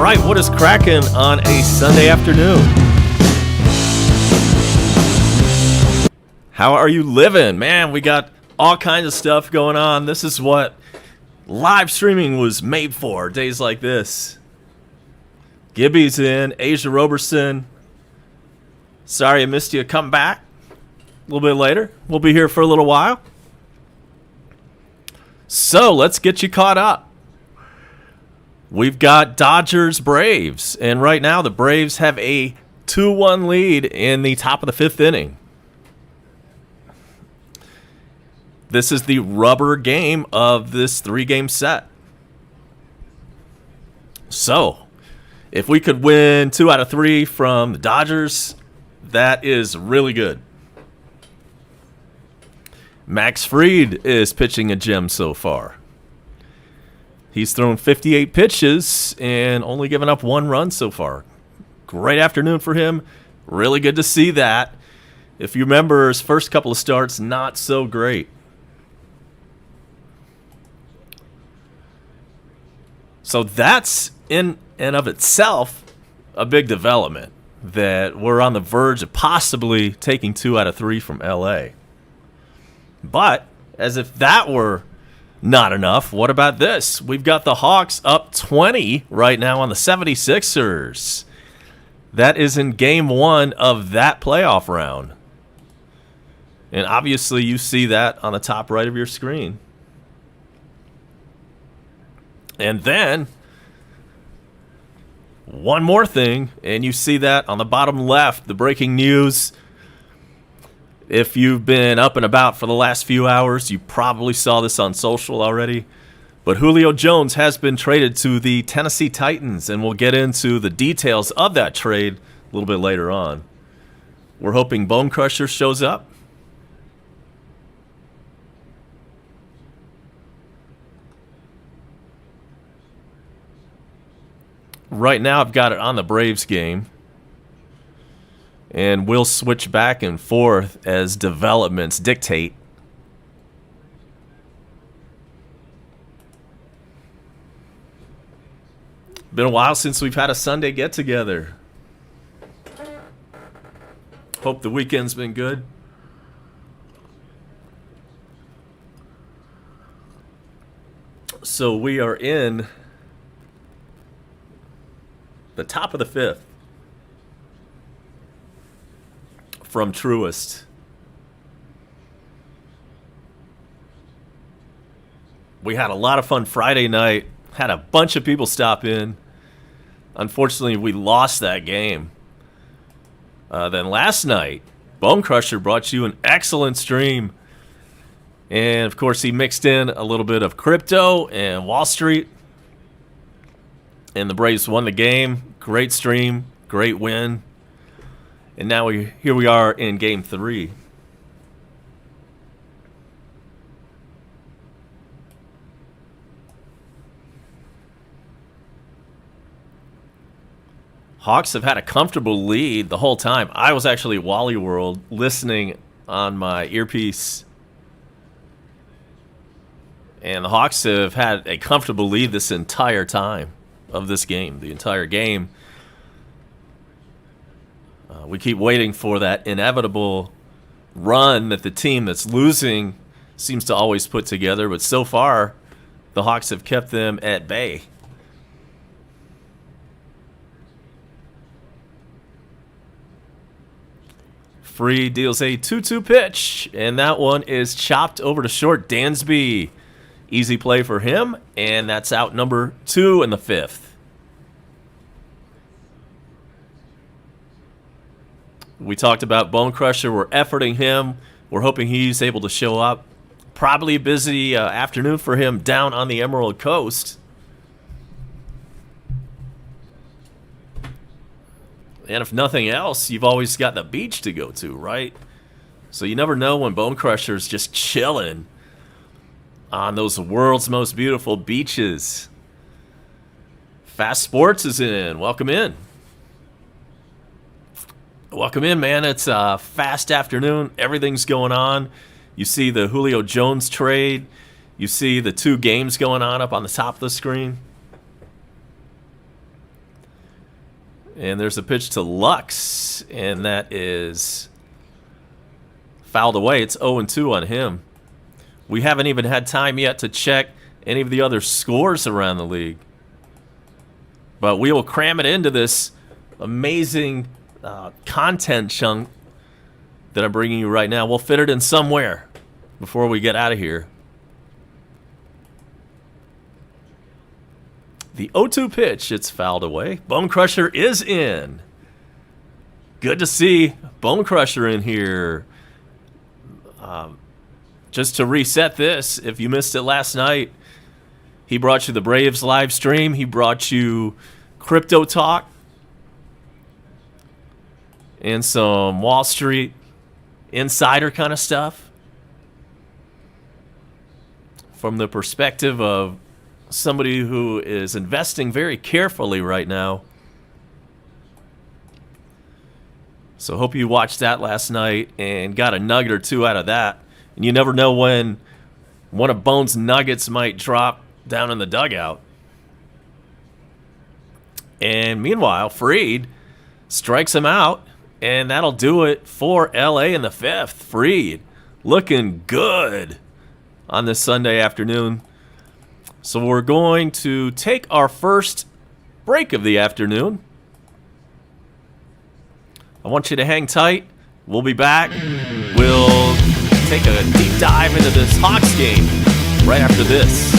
right, what is cracking on a Sunday afternoon? How are you living? Man, we got all kinds of stuff going on. This is what live streaming was made for, days like this. Gibby's in, Asia Roberson. Sorry I missed you. Come back a little bit later. We'll be here for a little while. So let's get you caught up. We've got Dodgers Braves, and right now the Braves have a 2-1 lead in the top of the fifth inning. This is the rubber game of this 3-game set. So, if we could win 2 out of 3 from the Dodgers, that is really good. Max Fried is pitching a gem so far. He's thrown 58 pitches and only given up 1 run so far. Great afternoon for him. Really good to see that. If you remember, his first couple of starts, not so great. So that's in and of itself a big development, that we're on the verge of possibly taking 2 out of 3 from LA. But as if that were not enough, what about this? We've got the Hawks up 20 right now on the 76ers. That is in game 1 of that playoff round. And obviously you see that on the top right of your screen. And then one more thing, and you see that on the bottom left, the breaking news. If you've been up and about for the last few hours, you probably saw this on social already. But Julio Jones has been traded to the Tennessee Titans, and we'll get into the details of that trade a little bit later on. We're hoping Bone Crusher shows up. Right now, I've got it on the Braves game. And we'll switch back and forth as developments dictate. Been a while since we've had a Sunday get-together. Hope the weekend's been good. So we are in the top of the 5th. From Truist. We had a lot of fun Friday night. Had a bunch of people stop in. Unfortunately, we lost that game. Then last night, Bone Crusher brought you an excellent stream. And, of course, he mixed in a little bit of crypto and Wall Street. And the Braves won the game. Great stream. Great win. And now here we are in game 3. Hawks have had a comfortable lead the whole time. I was actually at Wally World listening on my earpiece. And the Hawks have had a comfortable lead this entire time of this game, the entire game. We keep waiting for that inevitable run that the team that's losing seems to always put together. But so far, the Hawks have kept them at bay. Free deals a 2-2 pitch, and that one is chopped over to short. Dansby, easy play for him, and that's out number 2 in the 5th. We talked about Bone Crusher. We're efforting him. We're hoping he's able to show up. Probably a busy afternoon for him down on the Emerald Coast. And if nothing else, you've always got the beach to go to, right? So you never know when Bone Crusher's just chilling on those world's most beautiful beaches. Fast Sports is in. Welcome in. Welcome in, man. It's a fast afternoon. Everything's going on. You see the Julio Jones trade. You see the 2 games going on up on the top of the screen. And there's a pitch to Lux, and that is fouled away. It's 0-2 on him. We haven't even had time yet to check any of the other scores around the league. But we will cram it into this amazing content chunk that I'm bringing you right now. We'll fit it in somewhere before we get out of here. The 0-2 pitch, it's fouled away. Bone Crusher is in. Good to see Bone Crusher in here. Just to reset this, if you missed it last night, he brought you the Braves live stream. He brought you Crypto Talk and some Wall Street insider kind of stuff from the perspective of somebody who is investing very carefully right now. So hope you watched that last night and got a nugget or two out of that. And you never know when one of Bone's nuggets might drop down in the dugout. And meanwhile, Fried strikes him out, and that'll do it for LA in the fifth. Fried looking good on this Sunday afternoon. So we're going to take our first break of the afternoon. I want you to hang tight. We'll be back. We'll take a deep dive into this Hawks game right after this.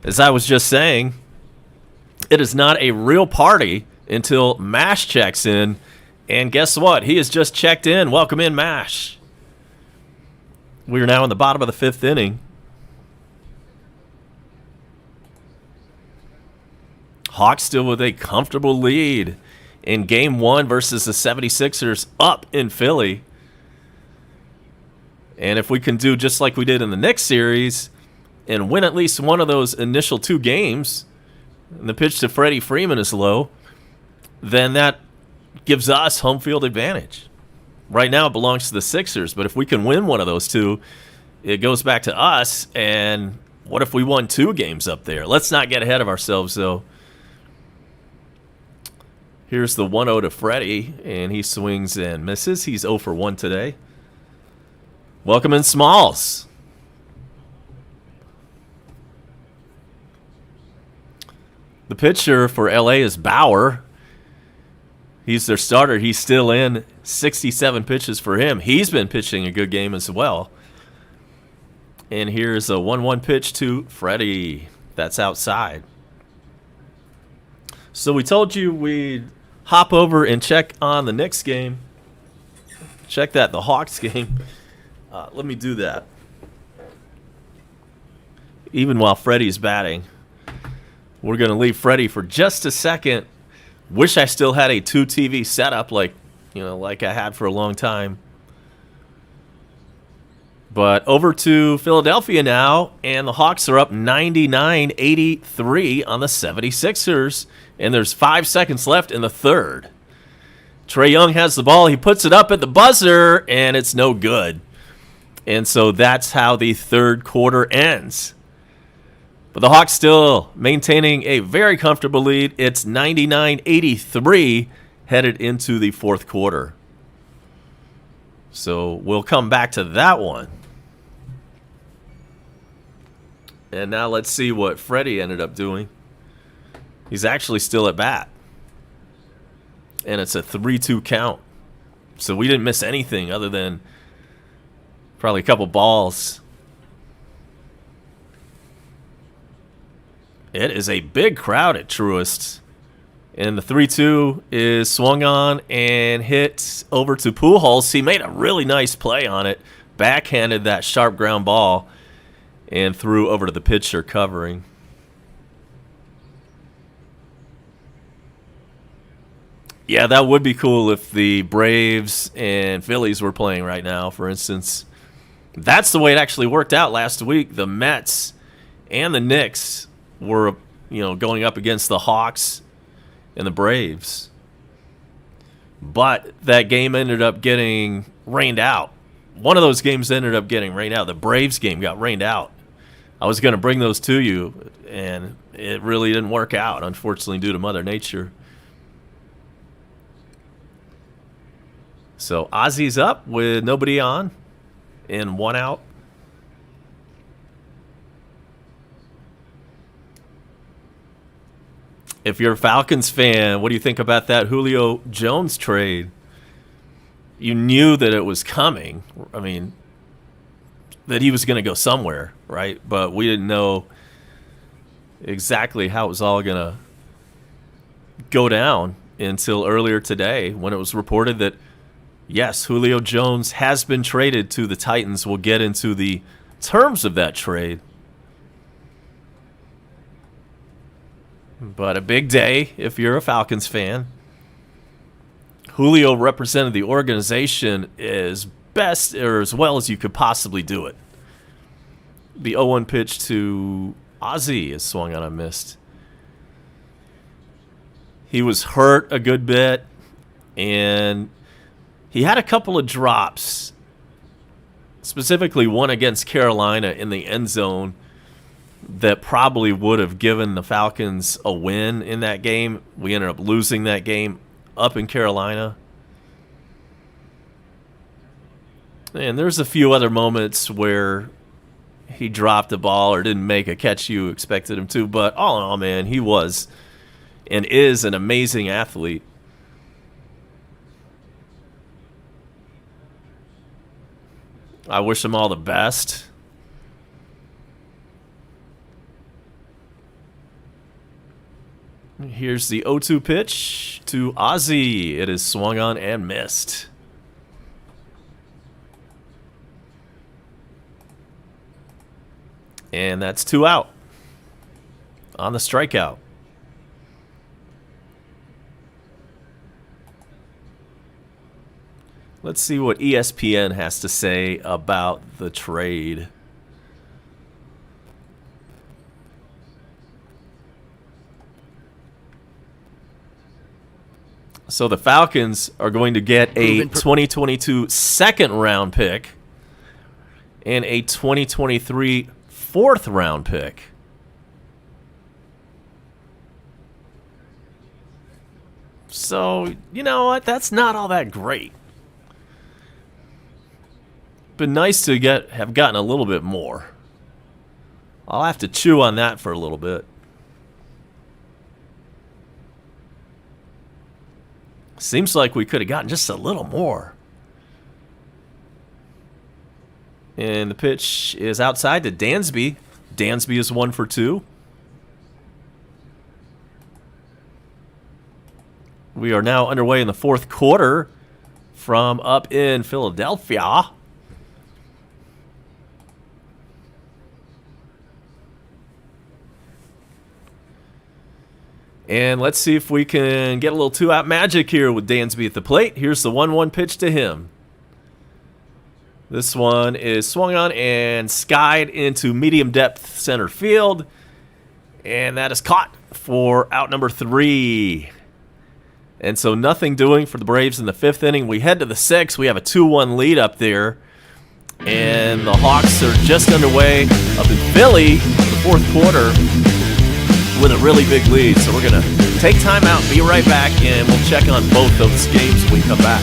As I was just saying, it is not a real party until MASH checks in. And guess what? He has just checked in. Welcome in, MASH. We are now in the bottom of the fifth inning. Hawks still with a comfortable lead in Game 1 versus the 76ers up in Philly. And if we can do just like we did in the Knicks series and win at least one of those initial two games, and the pitch to Freddie Freeman is low, then that gives us home field advantage. Right now it belongs to the Sixers, but if we can win one of those two, it goes back to us. And what if we won two games up there? Let's not get ahead of ourselves, though. Here's the 1-0 to Freddie, and he swings and misses. He's 0 for 1 today. Welcome in, Smalls. The pitcher for LA is Bauer. He's their starter. He's still in. 67 pitches for him. He's been pitching a good game as well. And here's a 1-1 pitch to Freddie. that's outside. So we told you we'd hop over and check on the Knicks game. Check that, the Hawks game. Let me do that. Even while Freddie's batting. We're going to leave Freddie for just a second. Wish I still had a 2 TV setup like I had for a long time. But over to Philadelphia now, and the Hawks are up 99-83 on the 76ers, and there's 5 seconds left in the third. Trae Young has the ball. He puts it up at the buzzer, and it's no good. And so that's how the third quarter ends. But the Hawks still maintaining a very comfortable lead. It's 99-83 headed into the fourth quarter. So we'll come back to that one. And now let's see what Freddie ended up doing. He's actually still at bat. And it's a 3-2 count. So we didn't miss anything other than probably a couple balls. It is a big crowd at Truist. And the 3-2 is swung on and hit over to Pujols. He made a really nice play on it. Backhanded that sharp ground ball and threw over to the pitcher covering. Yeah, that would be cool if the Braves and Phillies were playing right now, for instance. That's the way it actually worked out last week. The Mets and the Knicks were, going up against the Hawks and the Braves. But that game ended up getting rained out. One of those games ended up getting rained out. The Braves game got rained out. I was going to bring those to you, and it really didn't work out, unfortunately, due to Mother Nature. So Ozzy's up with nobody on and 1 out. If you're a Falcons fan, what do you think about that Julio Jones trade? You knew that it was coming. I mean, that he was going to go somewhere, right? But we didn't know exactly how it was all going to go down until earlier today when it was reported that, yes, Julio Jones has been traded to the Titans. We'll get into the terms of that trade. But a big day if you're a Falcons fan. Julio represented the organization as best or as well as you could possibly do it. The 0-1 pitch to Ozzy is swung on and missed. He was hurt a good bit, and he had a couple of drops, specifically one against Carolina in the end zone that probably would have given the Falcons a win in that game. We ended up losing that game up in Carolina. And there's a few other moments where he dropped a ball or didn't make a catch you expected him to. But all in all, man, he was and is an amazing athlete. I wish him all the best. Here's the 0-2 pitch to Ozzy. It is swung on and missed. And that's 2 out on the strikeout. Let's see what ESPN has to say about the trade. So the Falcons are going to get a 2022 second round pick and a 2023 fourth round pick. So, you know what? That's not all that great. Been nice to have gotten a little bit more. I'll have to chew on that for a little bit. Seems like we could have gotten just a little more. And the pitch is outside to Dansby. Dansby is 1 for 2. We are now underway in the fourth quarter from up in Philadelphia. And let's see if we can get a little two-out magic here with Dansby at the plate. Here's the 1-1 pitch to him. This one is swung on and skied into medium depth center field. And that is caught for out number 3. And so nothing doing for the Braves in the 5th inning. We head to the 6th. We have a 2-1 lead up there. And the Hawks are just underway up in Philly for the fourth quarter with a really big lead. So we're going to take time out, be right back, and we'll check on both those games when we come back.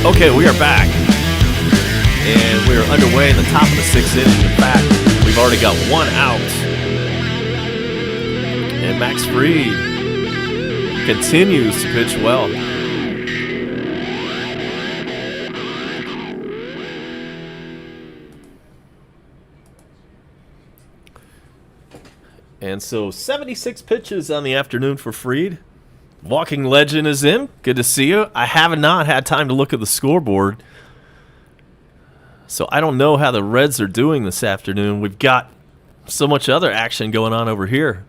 Okay, we are back, and we are underway in the top of the 6th inning. In fact, we've already got one out, and Max Fried continues to pitch well. And so 76 pitches on the afternoon for Fried. Walking Legend is in. Good to see you. I have not had time to look at the scoreboard, so I don't know how the Reds are doing this afternoon. We've got so much other action going on over here.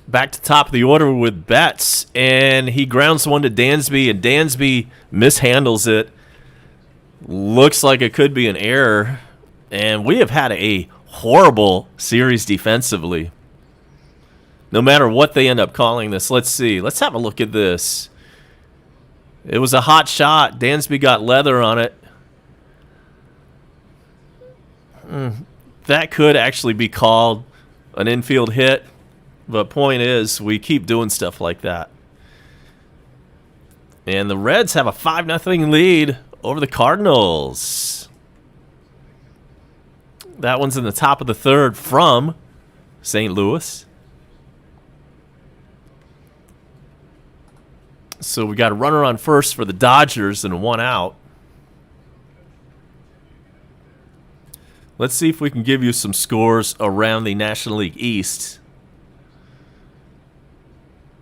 back to top of the order with Betts, and he grounds one to Dansby, and Dansby mishandles it. Looks like it could be an error, and we have had a horrible series defensively. No matter what they end up calling this. Let's see. Let's have a look at this. It was a hot shot. Dansby got leather on it. That could actually be called an infield hit. But point is, we keep doing stuff like that. And the Reds have a 5-0 lead over the Cardinals. That one's in the top of the third from St. Louis. So we got a runner on first for the Dodgers and 1 out. Let's see if we can give you some scores around the National League East.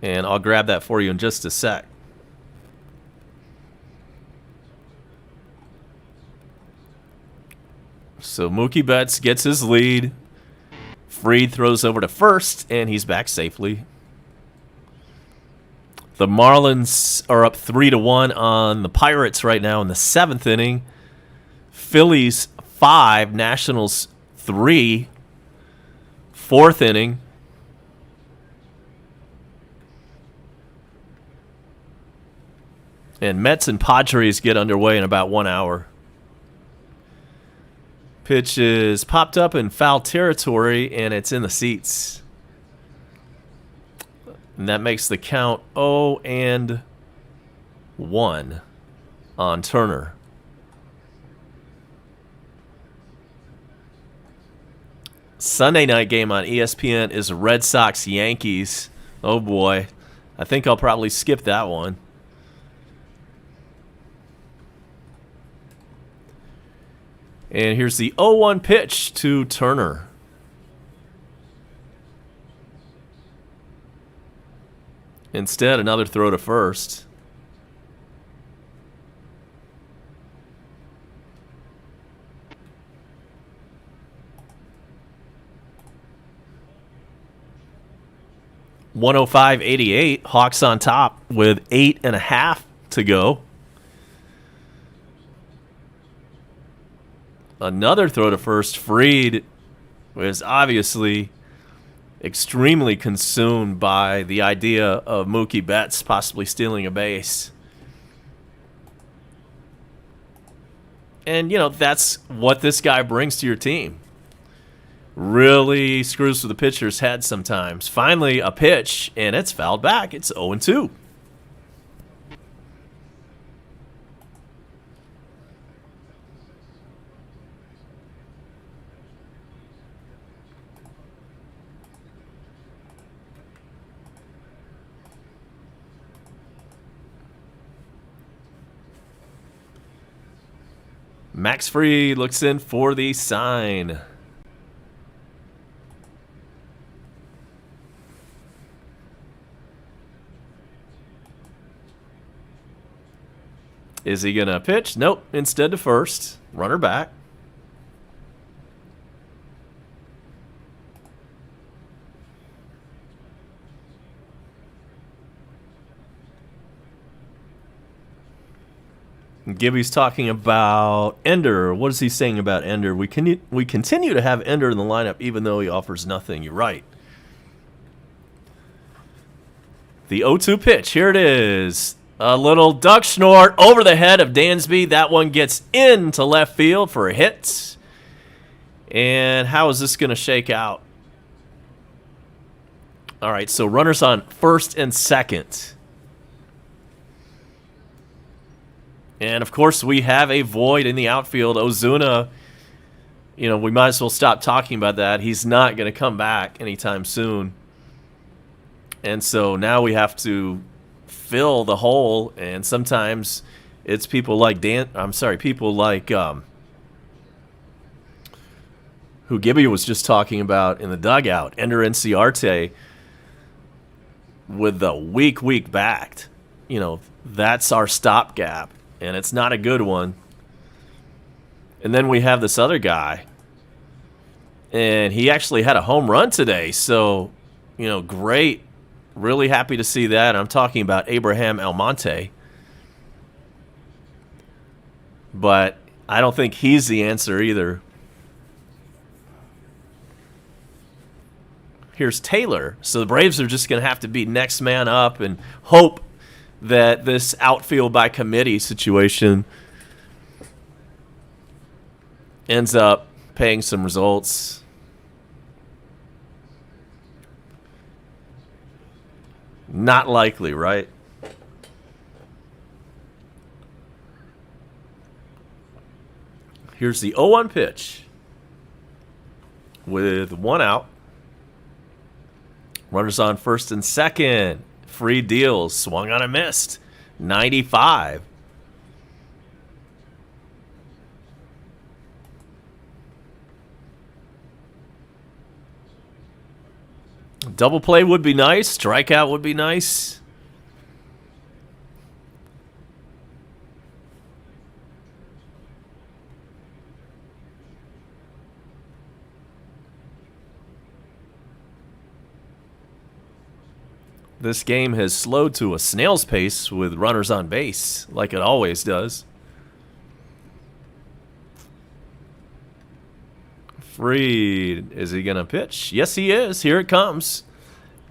And I'll grab that for you in just a sec. So Mookie Betts gets his lead. Fried throws over to first, and he's back safely. The Marlins are up 3-1 on the Pirates right now in the 7th inning. Phillies 5, Nationals 3, 4th inning. And Mets and Padres get underway in about 1 hour. Pitch is popped up in foul territory, and it's in the seats. And that makes the count 0-1 on Turner. Sunday night game on ESPN is Red Sox-Yankees. Oh boy. I think I'll probably skip that one. And here's the 0-1 pitch to Turner. Instead, another throw to first. .105.88. Hawks on top with 8.5 to go. Another throw to first. Fried was obviously extremely consumed by the idea of Mookie Betts possibly stealing a base. And, you know, that's what this guy brings to your team. Really screws with the pitcher's head sometimes. Finally, a pitch, and it's fouled back. It's 0-2. Max Fried looks in for the sign. Is he going to pitch? Nope. Instead to first. Runner back. Gibby's talking about Ender. What is he saying about Ender? We continue to have Ender in the lineup even though he offers nothing. You're right. The 0-2 pitch. Here it is. A little duck snort over the head of Dansby. That one gets into left field for a hit. And how is this going to shake out? All right, so runners on first and second. And, of course, we have a void in the outfield. Ozuna, you know, we might as well stop talking about that. He's not going to come back anytime soon. And so now we have to fill the hole, and sometimes it's people like people like who Gibby was just talking about in the dugout, Ender Inciarte, with the weak back. You know, that's our stopgap. And it's not a good one. And then we have this other guy. And he actually had a home run today. So, you know, great Really happy to see that. I'm talking about Abraham Almonte. But I don't think he's the answer either. Here's Taylor. So the Braves are just going to have to be next man up and hope that this outfield by committee situation ends up paying some results. Not likely, right? Here's the 0-1 pitch with 1 out. Runners on first and second. Free deals. Swung on and missed. 95. Double play would be nice. Strikeout would be nice. This game has slowed to a snail's pace with runners on base, like it always does. Fried, is he going to pitch? Yes, he is. Here it comes.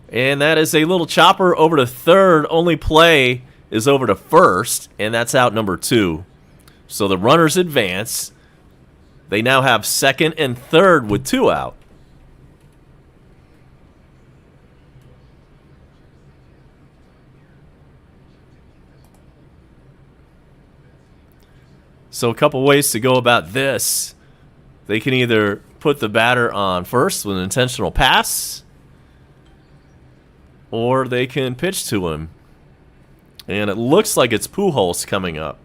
And that is a little chopper over to third. Only play is over to first, and that's out number 2. So the runners advance. They now have second and third with 2 out. So a couple ways to go about this. They can either put the batter on first with an intentional pass, or they can pitch to him. And it looks like it's Pujols coming up.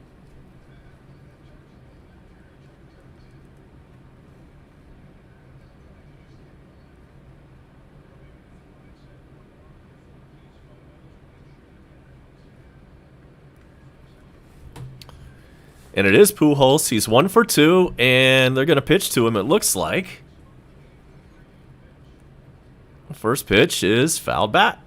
And it is Pujols. He's 1 for 2, and they're going to pitch to him, it looks like. First pitch is foul bat.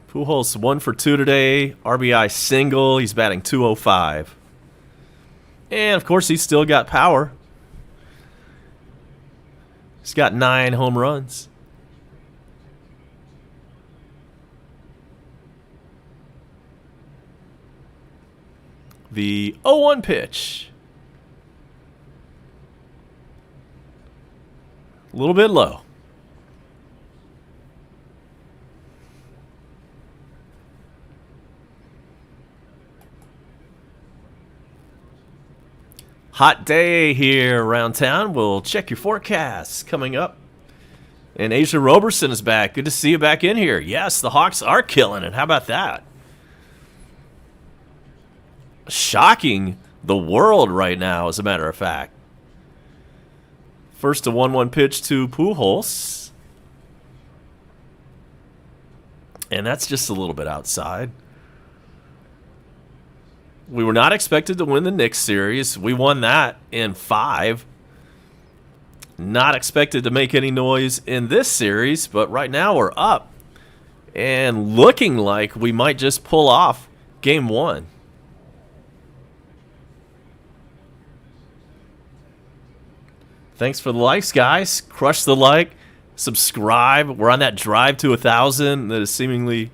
Pujols 1 for 2 today. RBI single. He's batting .205. And, of course, he's still got power. He's got 9 home runs. The 0-1 pitch. A little bit low. Hot day here around town. We'll check your forecasts coming up. And Asia Roberson is back. Good to see you back in here. Yes, the Hawks are killing it. How about that? Shocking the world right now, as a matter of fact. First a 1-1 pitch to Pujols. And that's just a little bit outside. We were not expected to win the Knicks series. We won that in 5. Not expected to make any noise in this series, but right now we're up. And looking like we might just pull off Game 1. Thanks for the likes, guys. Crush the like. Subscribe. We're on that drive to 1,000 that is seemingly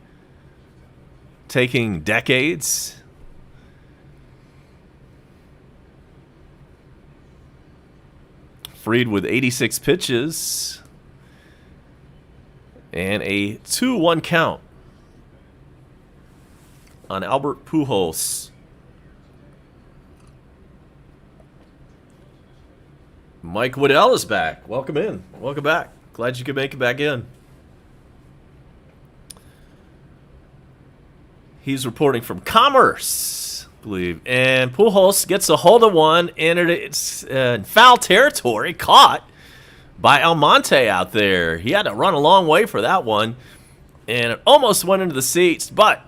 taking decades. Fried with 86 pitches. And a 2-1 count on Albert Pujols. Mike Waddell is back. Welcome in. Welcome back. Glad you could make it back in. He's reporting from Commerce, I believe. And Pujols gets a hold of one, and it's in foul territory, caught by Almonte out there. He had to run a long way for that one, and it almost went into the seats, but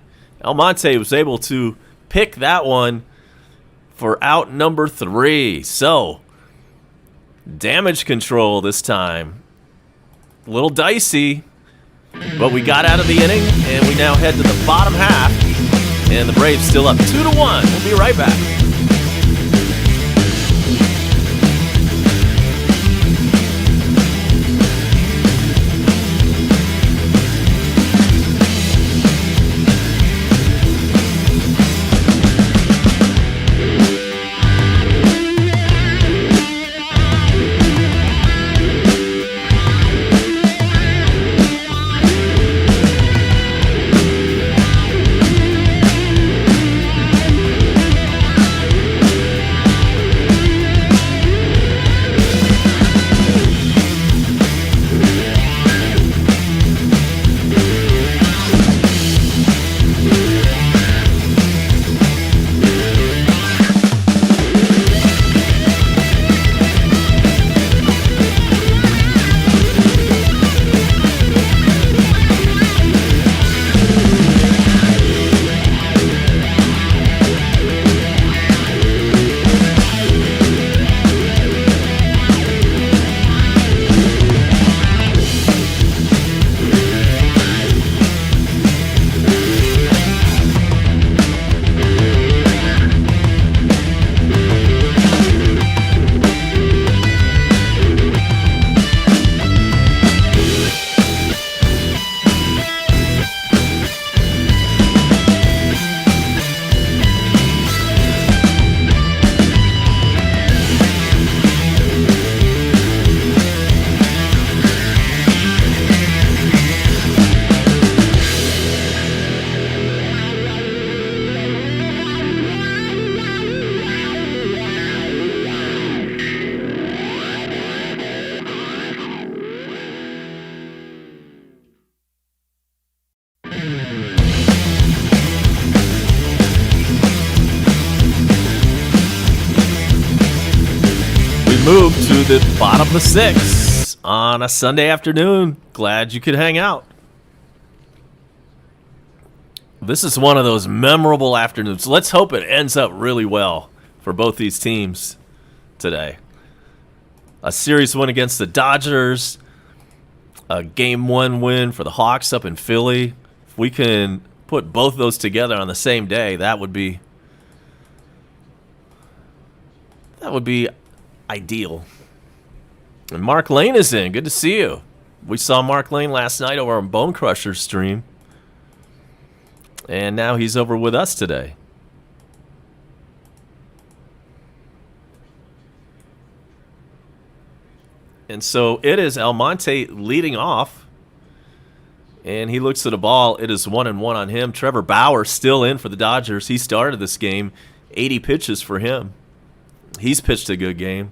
Almonte was able to pick that one for out number 3. So, damage control this time. A little dicey, but we got out of the inning, and we now head to the bottom half, and the Braves still up 2-1. We'll be right back. Move to the bottom of the 6 on a Sunday afternoon. Glad you could hang out. This is one of those memorable afternoons. Let's hope it ends up really well for both these teams today. A series win against the Dodgers, a Game 1 win for the Hawks up in Philly. If we can put both those together on the same day, that would be ideal. And Mark Lane is in. Good to see you. We saw Mark Lane last night over on Bone Crusher stream. And now he's over with us today. And so it is Almonte leading off. And he looks at the ball. It is 1-1 on him. Trevor Bauer still in for the Dodgers. He started this game. 80 pitches for him. He's pitched a good game.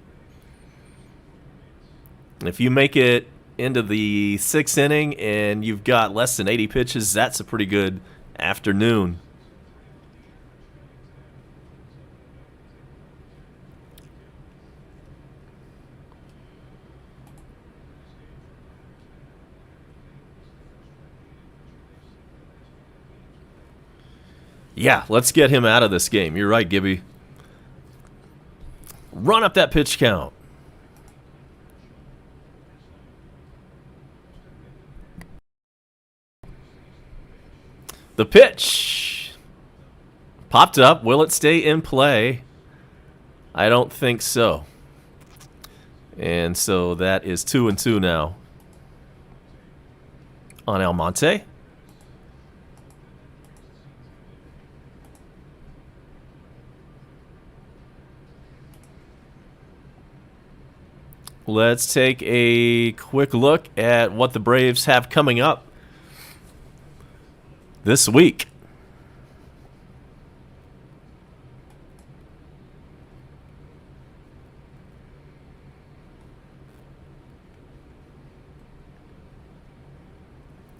If you make it into the 6th inning and you've got less than 80 pitches, that's a pretty good afternoon. Yeah, let's get him out of this game. You're right, Gibby. Run up that pitch count. The pitch popped up. Will it stay in play? I don't think so. And so that is 2-2 now on Almonte. Let's take a quick look at what the Braves have coming up this week.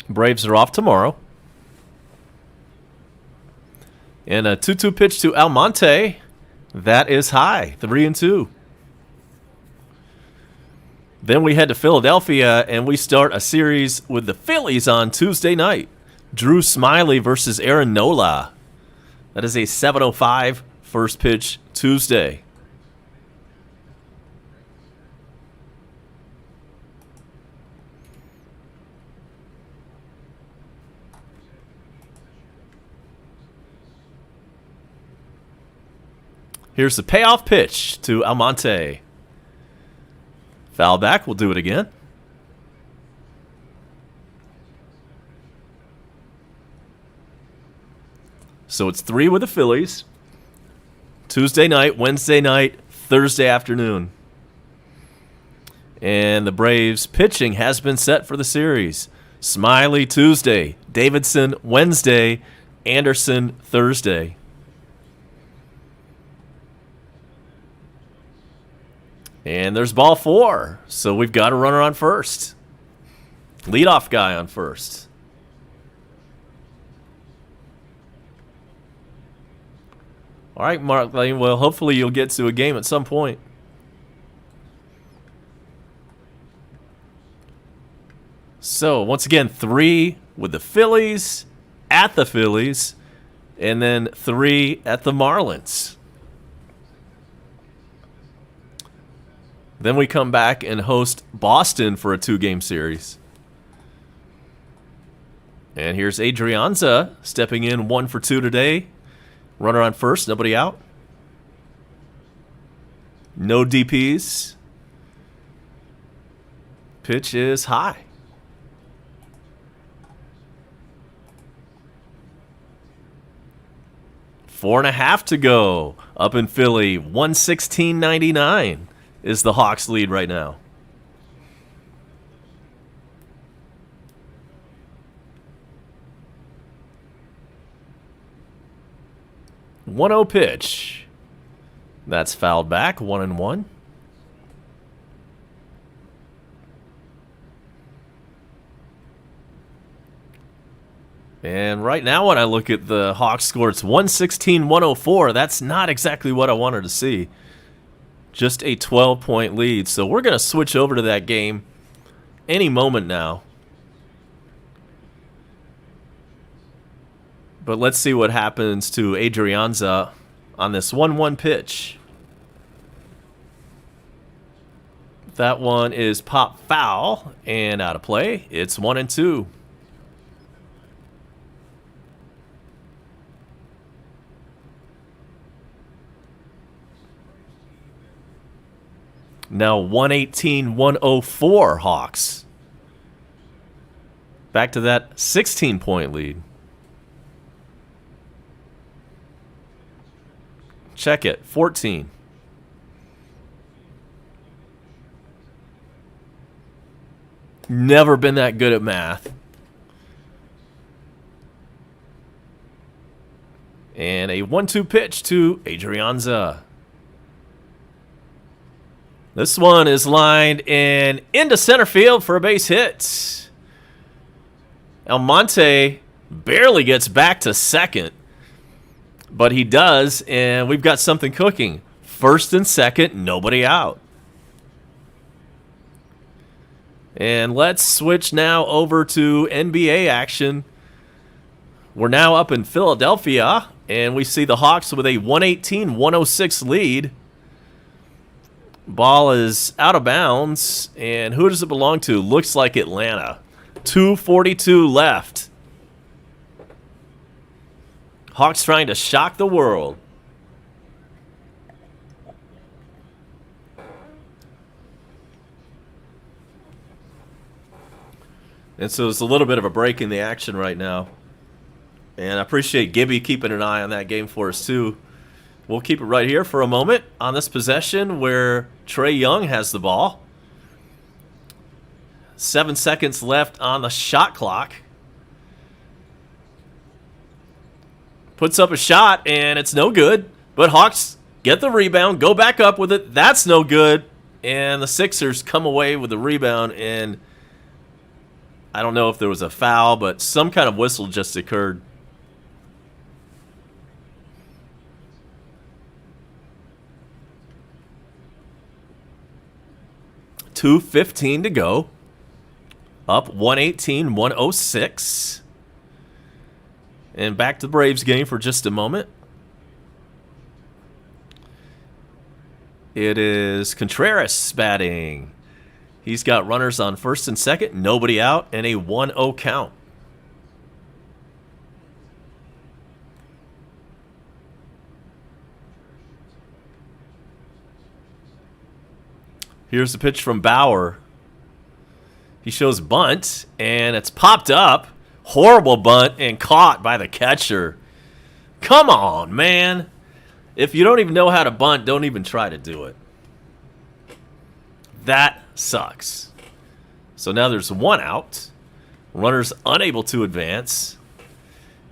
Braves are off tomorrow. And a 2-2 pitch to Almonte. That is high. 3-2. Then we head to Philadelphia, and we start a series with the Phillies on Tuesday night. Drew Smyly versus Aaron Nola. That is a 7:05 first pitch Tuesday. Here's the payoff pitch to Almonte. Foul back. We'll do it again. So it's 3 with the Phillies. Tuesday night, Wednesday night, Thursday afternoon. And the Braves pitching has been set for the series. Smiley Tuesday, Davidson Wednesday, Anderson Thursday. And there's ball 4, so we've got a runner on first. Leadoff guy on first. All right, Mark Lane, well, hopefully you'll get to a game at some point. So, once again, 3 with the Phillies, at the Phillies, and then 3 at the Marlins. Then we come back and host Boston for a 2-game series. And here's Adrianza stepping in 1 for 2 today. Runner on first, nobody out. No DPs. Pitch is high. Four and a half to go up in Philly. 116.99 is the Hawks lead right now. One 0 pitch. That's fouled back. 1-1. And right now when I look at the Hawks score, it's 116-104. That's not exactly what I wanted to see. Just a 12-point lead. So we're going to switch over to that game any moment now. But let's see what happens to Adrianza on this 1-1 pitch. That one is pop foul and out of play. It's 1-2. Now 118-104 Hawks. Back to that 16-point lead. Check it. 14. Never been that good at math. And a 1-2 pitch to Adrianza. This one is lined in into center field for a base hit. Almonte barely gets back to second, but he does, and we've got something cooking. First and second, nobody out. And let's switch now over to NBA action. We're now up in Philadelphia, and we see the Hawks with a 118-106 lead. Ball is out of bounds, and who does it belong to? Looks like Atlanta. 2:42 left. Hawks trying to shock the world. And so it's a little bit of a break in the action right now. And I appreciate Gibby keeping an eye on that game for us too. We'll keep it right here for a moment on this possession where Trae Young has the ball. 7 seconds left on the shot clock. Puts up a shot, and it's no good. But Hawks get the rebound, go back up with it. That's no good. And the Sixers come away with the rebound, and I don't know if there was a foul, but some kind of whistle just occurred. .2:15 to go. Up 118-106. And back to the Braves game for just a moment. It is Contreras batting. He's got runners on first and second, nobody out, and a 1-0 count. Here's the pitch from Bauer. He shows bunt, and it's popped up. Horrible bunt and caught by the catcher. Come on, man. If you don't even know how to bunt, don't even try to do it. That sucks. So now there's 1 out. Runners unable to advance.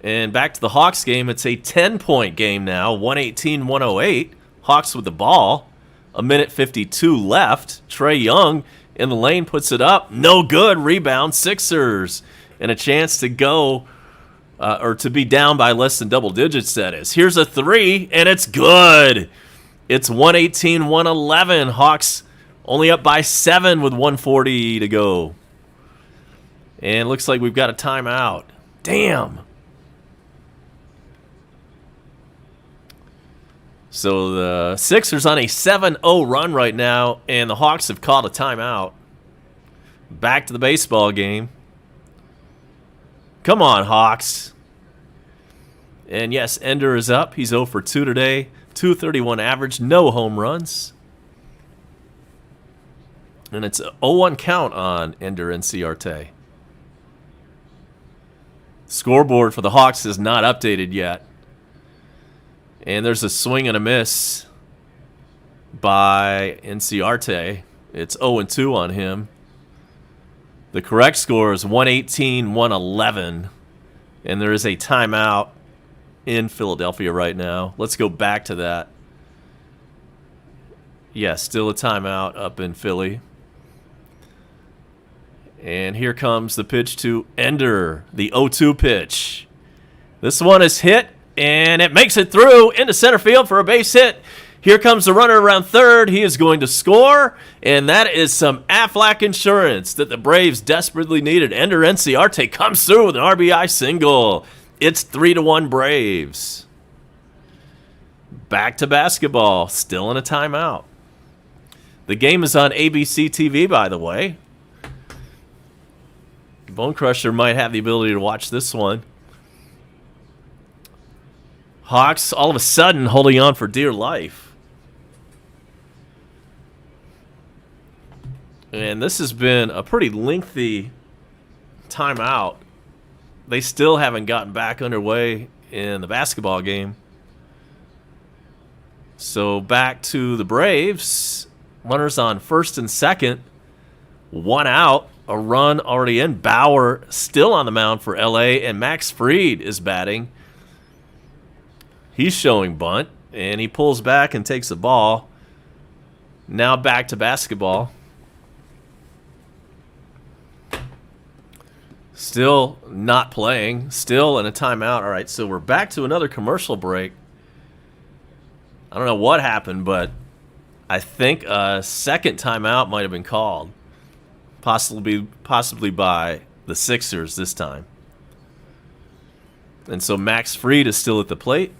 And back to the Hawks game. It's a 10-point game now. 118-108. Hawks with the ball. 1:52 left. Trae Young in the lane puts it up. No good. Rebound. Sixers. And a chance to go, or to be down by less than double digits, that is. Here's a 3, and it's good. It's 118-111. Hawks only up by 7 with 1:40 to go. And looks like we've got a timeout. Damn. So the Sixers on a 7-0 run right now, and the Hawks have called a timeout. Back to the baseball game. Come on, Hawks. And yes, Ender is up. He's 0 for 2 today. 231 average, no home runs. And it's a 0-1 count on Ender Inciarte. Scoreboard for the Hawks is not updated yet. And there's a swing and a miss by Inciarte. It's 0-2 on him. The correct score is 118-111. And there is a timeout in Philadelphia right now. Let's go back to that. Yes, still a timeout up in Philly. And here comes the pitch to Ender, the 0-2 pitch. This one is hit, and it makes it through into center field for a base hit. Here comes the runner around third. He is going to score, and that is some Aflac insurance that the Braves desperately needed. Ender Inciarte comes through with an RBI single. It's 3-1 Braves. Back to basketball, still in a timeout. The game is on ABC TV, by the way. Bone Crusher might have the ability to watch this one. Hawks all of a sudden holding on for dear life. And this has been a pretty lengthy timeout. They still haven't gotten back underway in the basketball game. So back to the Braves. Runners on first and second. 1 out. A run already in. Bauer still on the mound for LA, and Max Fried is batting. He's showing bunt, and he pulls back and takes the ball. Now back to basketball. Still not playing. Still in a timeout. All right, so we're back to another commercial break. I don't know what happened, but I think a second timeout might have been called. Possibly by the Sixers this time. And so Max Fried is still at the plate.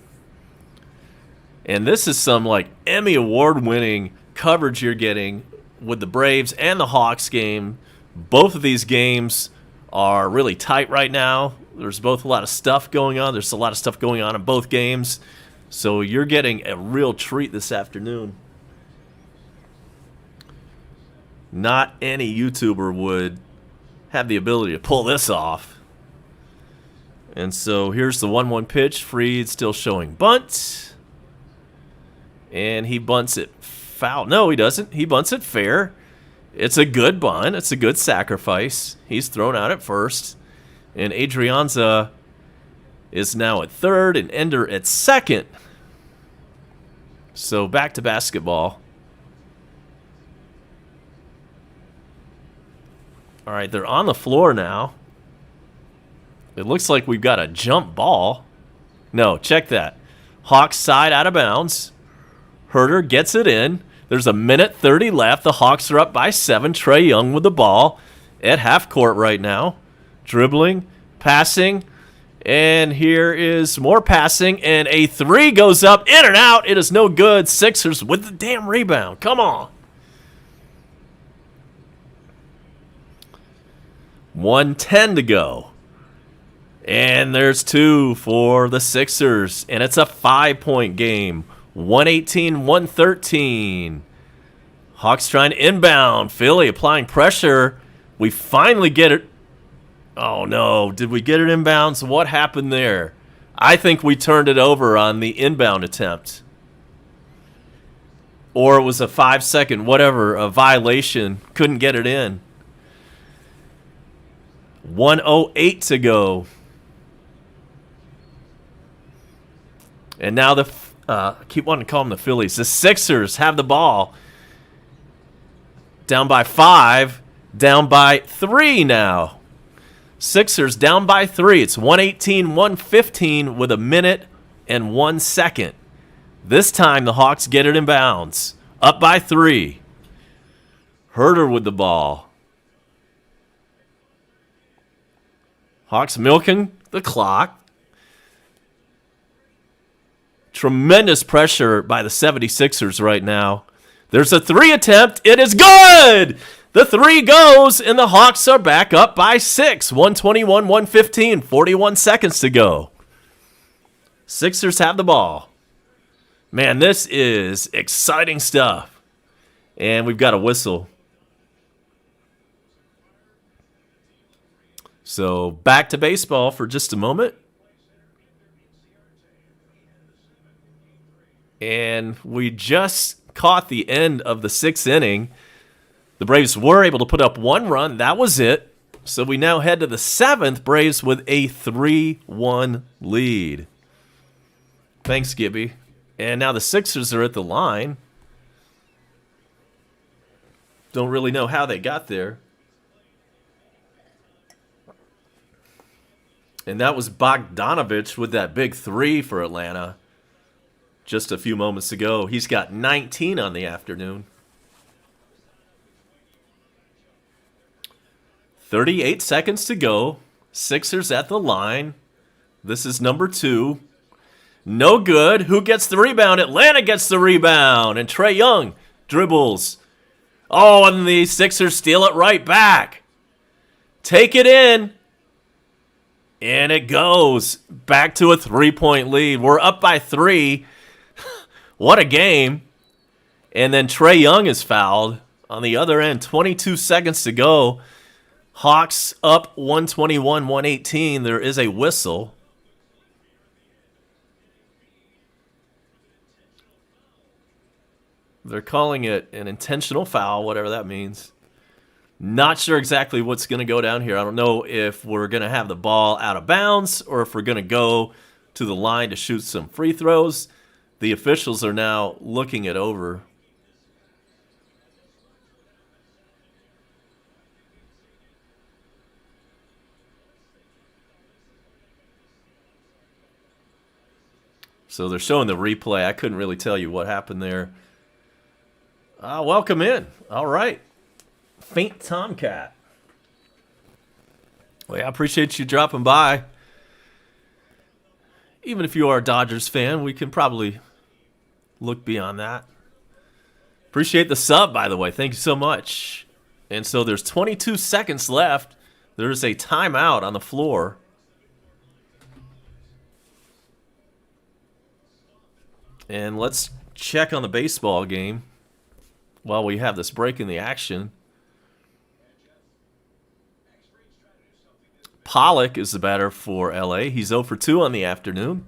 And this is some like Emmy Award-winning coverage you're getting with the Braves and the Hawks game. Both of these games are really tight right now. There's both a lot of stuff going on. There's a lot of stuff going on in both games. So you're getting a real treat this afternoon. Not any YouTuber would have the ability to pull this off. And so here's the 1-1 pitch. Fried still showing bunt. And he bunts it foul. No, he doesn't. He bunts it fair. It's a good bunt. It's a good sacrifice. He's thrown out at first. And Adrianza is now at third and Ender at second. So back to basketball. All right, they're on the floor now. It looks like we've got a jump ball. No, check that. Hawks side out of bounds. Herter gets it in. There's 1:30 left. The Hawks are up by 7. Trae Young with the ball at half court right now. Dribbling, passing, And here is more passing, and a three goes up, in and out. It is no good. Sixers with the damn rebound. Come on. 1:10 to go. And there's two for the Sixers, and it's a 5-point game. 118-113. Hawks trying to inbound. Philly applying pressure. We finally get it. Oh, no. Did we get it inbounds? What happened there? I think we turned it over on the inbound attempt. Or it was a 5-second, whatever, a violation. Couldn't get it in. 1:08 to go. And now I keep wanting to call them the Phillies. The Sixers have the ball. Down by 5. Down by 3 now. Sixers down by 3. It's 118-115 with a minute and 1 second. This time the Hawks get it in bounds. Up by 3. Herter with the ball. Hawks milking the clock. Tremendous pressure by the 76ers right now. There's a 3 attempt. It is good! The 3 goes, and the Hawks are back up by 6. 121-115, 41 seconds to go. Sixers have the ball. Man, this is exciting stuff. And we've got a whistle. So back to baseball for just a moment. And we just caught the end of the 6th inning. The Braves were able to put up 1 run. That was it. So we now head to the 7th. Braves with a 3-1 lead. Thanks, Gibby. And now the Sixers are at the line. Don't really know how they got there. And that was Bogdanovich with that big 3 for Atlanta just a few moments ago. He's got 19 on the afternoon. 38 seconds to go. Sixers at the line. This is number 2. No good. Who gets the rebound? Atlanta gets the rebound. And Trae Young dribbles. Oh, and the Sixers steal it right back. Take it in. And it goes back to a 3-point lead. We're up by 3. What a game. And then Trae Young is fouled on the other end. 22 seconds to go. Hawks up 121-118. There is a whistle. They're calling it an intentional foul, whatever that means. Not sure exactly what's going to go down here. I don't know if we're going to have the ball out of bounds or if we're going to go to the line to shoot some free throws. The officials are now looking it over. So they're showing the replay. I couldn't really tell you what happened there. Welcome in. All right. Faint Tomcat. Well, I appreciate you dropping by. Even if you are a Dodgers fan, we can probably look beyond that. Appreciate the sub, by the way. Thank you so much. And so there's 22 seconds left. There's a timeout on the floor. And let's check on the baseball game while we have this break in the action. Pollock is the batter for LA. He's 0 for 2 on the afternoon.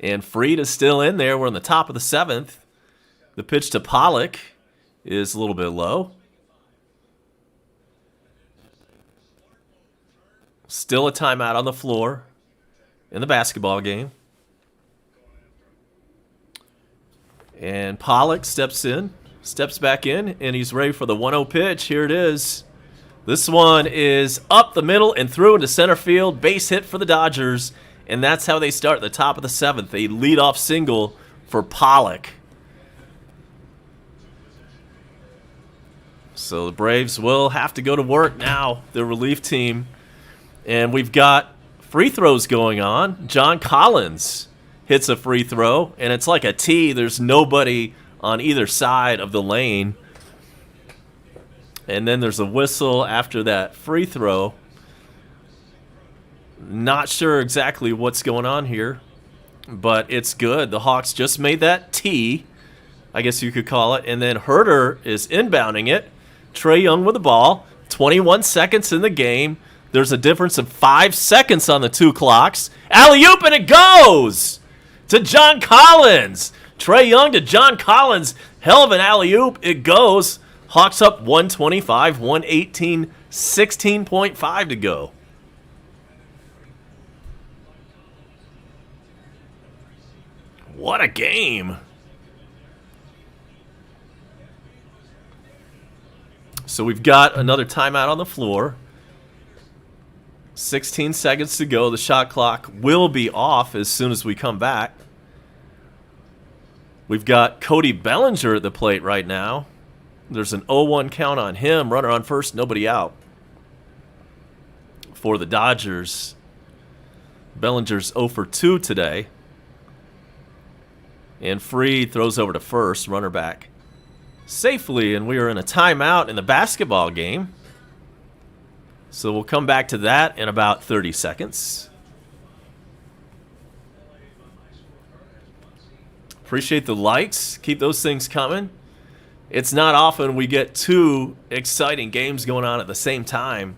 And Fried is still in there. We're in the top of the 7th. The pitch to Pollock is a little bit low. Still a timeout on the floor in the basketball game. And Pollock steps back in, and he's ready for the 1-0 pitch. Here it is. This one is up the middle and through into center field. Base hit for the Dodgers, and that's how they start the top of the 7th. A leadoff single for Pollock. So the Braves will have to go to work now, the relief team. And we've got Free throws going on. John Collins hits a free throw, and it's like a T. There's nobody on either side of the lane. And then there's a whistle after that free throw. Not sure exactly what's going on here, but it's good. The Hawks just made that T, I guess you could call it, and then Herter is inbounding it. Trae Young with the ball. 21 seconds in the game. There's a difference of 5 seconds on the two clocks. Alley-oop, and it goes to John Collins. Trae Young to John Collins. Hell of an alley-oop. It goes. Hawks up 125, 118, 16.5 to go. What a game. So we've got another timeout on the floor. 16 seconds to go. The shot clock will be off as soon as we come back. We've got Cody Bellinger at the plate right now. There's an 0-1 count on him. Runner on first, nobody out. For the Dodgers, Bellinger's 0 for 2 today. And Fried throws over to first, runner back safely, and we are in a timeout in the basketball game. So we'll come back to that in about 30 seconds. Appreciate the likes. Keep those things coming. It's not often we get two exciting games going on at the same time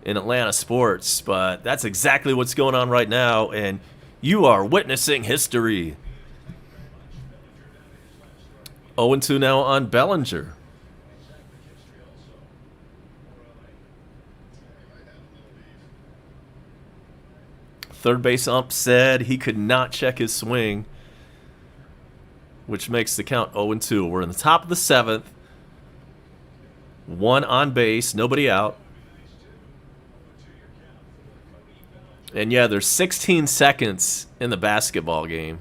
in Atlanta sports, but that's exactly what's going on right now, and you are witnessing history. 0-2 now on Bellinger. Third base ump said he could not check his swing, which makes the count 0-2. We're in the top of the seventh. One on base, nobody out. And yeah, there's 16 seconds in the basketball game,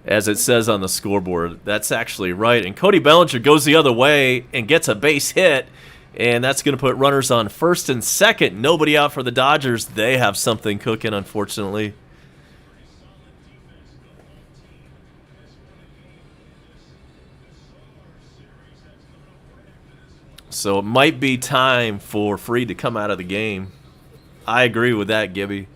as it says on the scoreboard. That's actually right. And Cody Bellinger goes the other way and gets a base hit, and that's going to put runners on first and second. Nobody out for the Dodgers. They have something cooking, unfortunately. So it might be time for Fried to come out of the game. I agree with that, Gibby.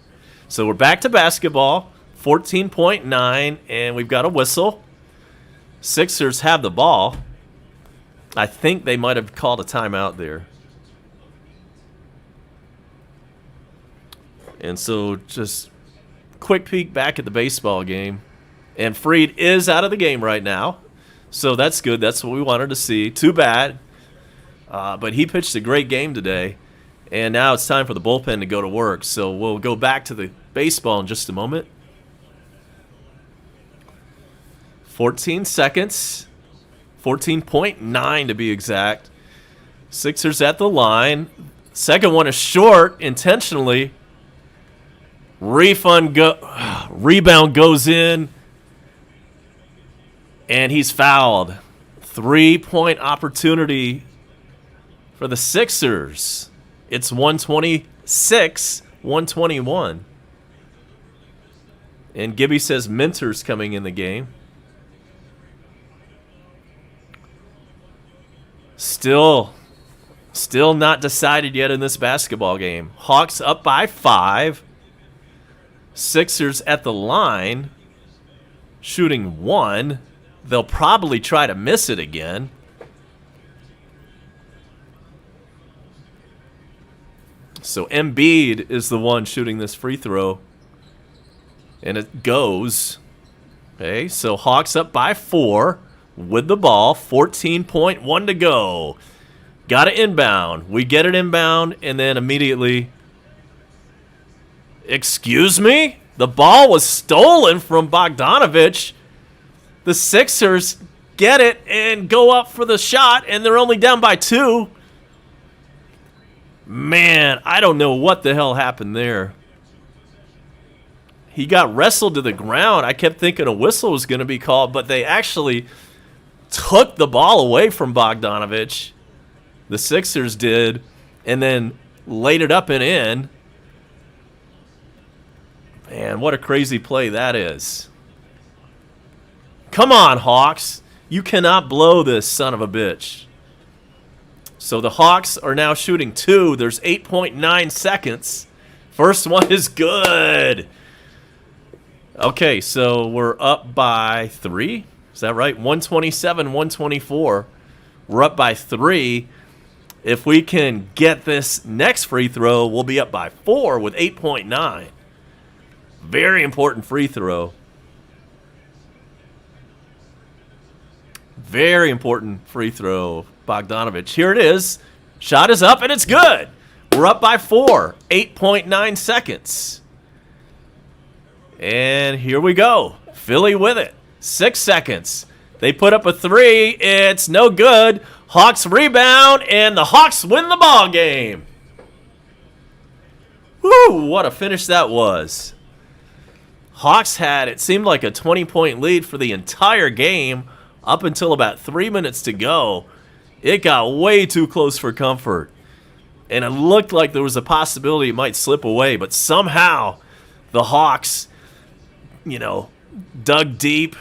So we're back to basketball. 14.9, and we've got a whistle. Sixers have the ball. I think they might have called a timeout there. And so just quick peek back at the baseball game. And Fried is out of the game right now. So that's good. That's what we wanted to see. Too bad. But he pitched a great game today. And now it's time for the bullpen to go to work. So we'll go back to the baseball in just a moment. 14 seconds. 14.9 to be exact. Sixers at the line. Second one is short intentionally. Rebound goes in. And he's fouled. 3-point opportunity for the Sixers. It's 126-121. And Gibby says Minter's coming in the game. Still not decided yet in this basketball game. Hawks up by 5. Sixers at the line, shooting 1. They'll probably try to miss it again. So Embiid is the one shooting this free throw. And it goes. Okay, so Hawks up by 4 with the ball. 14.1 to go. Got it inbound. We get it inbound, and then immediately... Excuse me? The ball was stolen from Bogdanovich. The Sixers get it and go up for the shot, and they're only down by 2. Man, I don't know what the hell happened there. He got wrestled to the ground. I kept thinking a whistle was going to be called, but they actually took the ball away from Bogdanovich. The Sixers did, and then laid it up and in. Man, what a crazy play that is. Come on, Hawks. You cannot blow this son of a bitch. So the Hawks are now shooting 2. There's 8.9 seconds. First one is good. Okay, so we're up by 3. Is that right? 127, 124. We're up by 3. If we can get this next free throw, we'll be up by 4 with 8.9. Very important free throw. Very important free throw, Bogdanovic. Here it is. Shot is up, and it's good. We're up by 4. 8.9 seconds. And here we go. Philly with it. 6 seconds. They put up a 3. It's no good. Hawks rebound, and the Hawks win the ball game. Woo, what a finish that was. Hawks had, it seemed like a 20-point lead for the entire game up until about 3 minutes to go. It got way too close for comfort. And it looked like there was a possibility it might slip away, but somehow the Hawks, dug deep.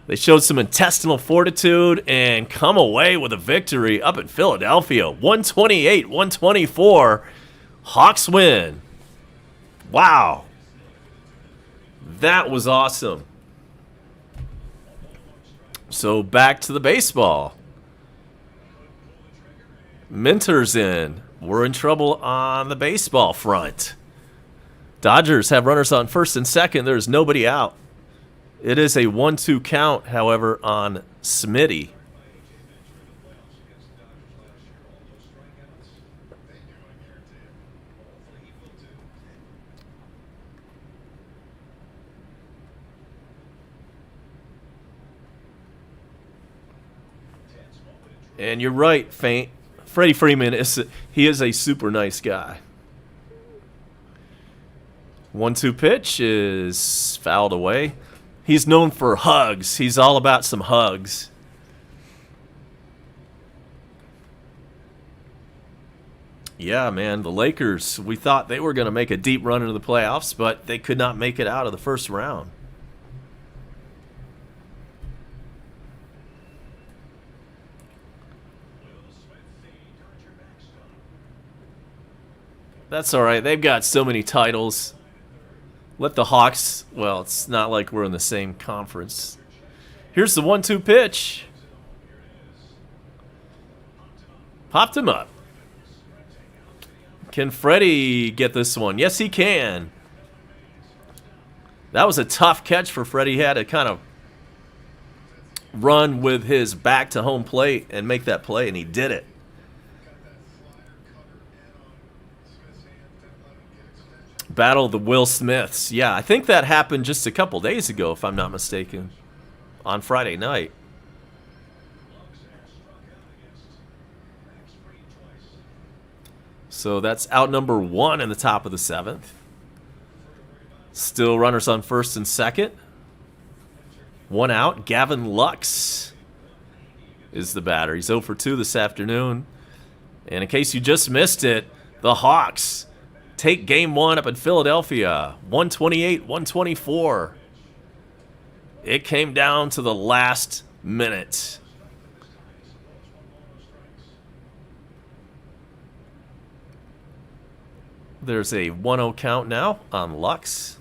They showed some intestinal fortitude and come away with a victory up in Philadelphia. 128-124. Hawks win. Wow. That was awesome. So back to the baseball. Minter's in. We're in trouble on the baseball front. Dodgers have runners on first and second. There's nobody out. It is a 1-2 count, however, on Smitty. And you're right, Faint. Freddie Freeman is a super nice guy. 1-2 pitch is fouled away. He's known for hugs. He's all about some hugs. Yeah, man, the Lakers, we thought they were going to make a deep run into the playoffs, but they could not make it out of the first round. That's all right. They've got so many titles. Let the Hawks, well, it's not like we're in the same conference. Here's the 1-2 pitch. Popped him up. Can Freddie get this one? Yes, he can. That was a tough catch for Freddie. He had to kind of run with his back to home plate and make that play, and he did it. Battle of the Will Smiths. Yeah, I think that happened just a couple days ago, if I'm not mistaken, on Friday night. So that's out number 1 in the top of the 7th. Still runners on first and second. 1 out. Gavin Lux is the batter. He's 0 for 2 this afternoon. And in case you just missed it, the Hawks take game 1 up in Philadelphia, 128-124. It came down to the last minute. There's a 1-0 count now on Lux.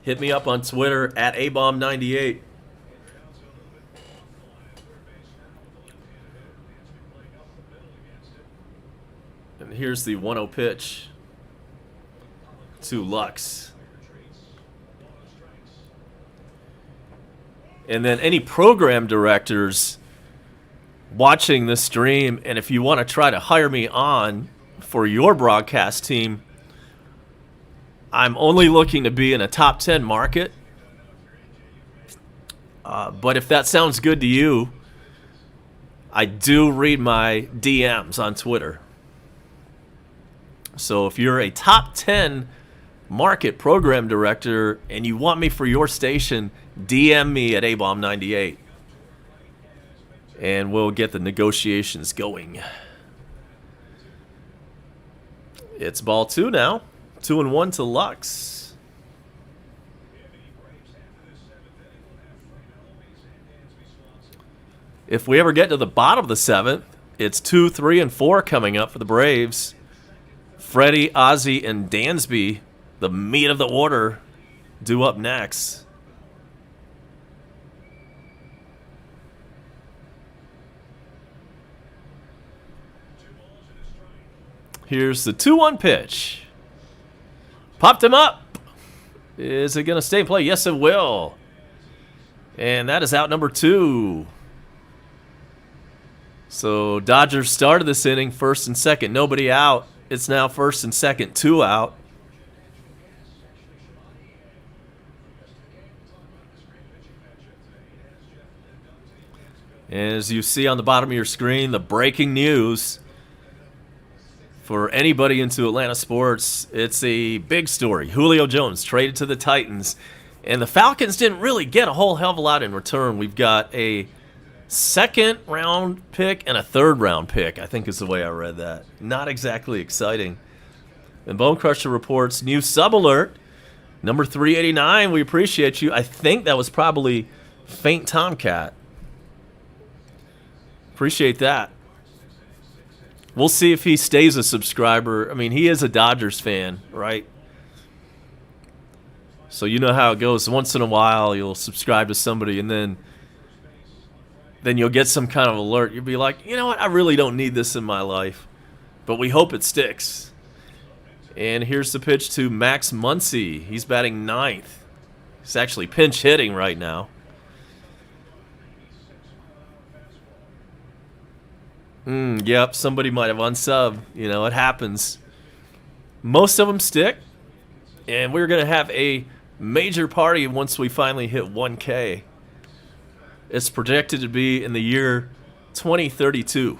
Hit me up on Twitter at abomb98. And here's the 1-0 pitch to Lux. And then any program directors watching this stream, and if you want to try to hire me on for your broadcast team, I'm only looking to be in a top 10 market. But if that sounds good to you, I do read my DMs on Twitter. So if you're a top 10 market program director and you want me for your station, DM me at abomb98. And we'll get the negotiations going. It's ball 2 now. 2-1 to Lux. If we ever get to the bottom of the 7th, it's 2, 3, and 4 coming up for the Braves. Freddie, Ozzie, and Dansby, the meat of the order, due up next. Here's the 2-1 pitch. Popped him up. Is it going to stay in play? Yes, it will. And that is out number 2. So Dodgers started this inning first and second. Nobody out. It's now first and second, 2 out. And as you see on the bottom of your screen, the breaking news. For anybody into Atlanta sports, it's a big story. Julio Jones traded to the Titans, and the Falcons didn't really get a whole hell of a lot in return. We've got a 2nd-round pick and a 3rd-round pick, I think is the way I read that. Not exactly exciting. And Bone Crusher reports, new sub-alert, number 389, we appreciate you. I think that was probably Faint Tomcat. Appreciate that. We'll see if he stays a subscriber. I mean, he is a Dodgers fan, right? So you know how it goes. Once in a while, you'll subscribe to somebody, and then you'll get some kind of alert. You'll be like, you know what? I really don't need this in my life. But we hope it sticks. And here's the pitch to Max Muncy. He's batting 9th. He's actually pinch hitting right now. Yep, somebody might have unsubbed. You know, it happens. Most of them stick. And we're going to have a major party once we finally hit 1K. It's projected to be in the year 2032.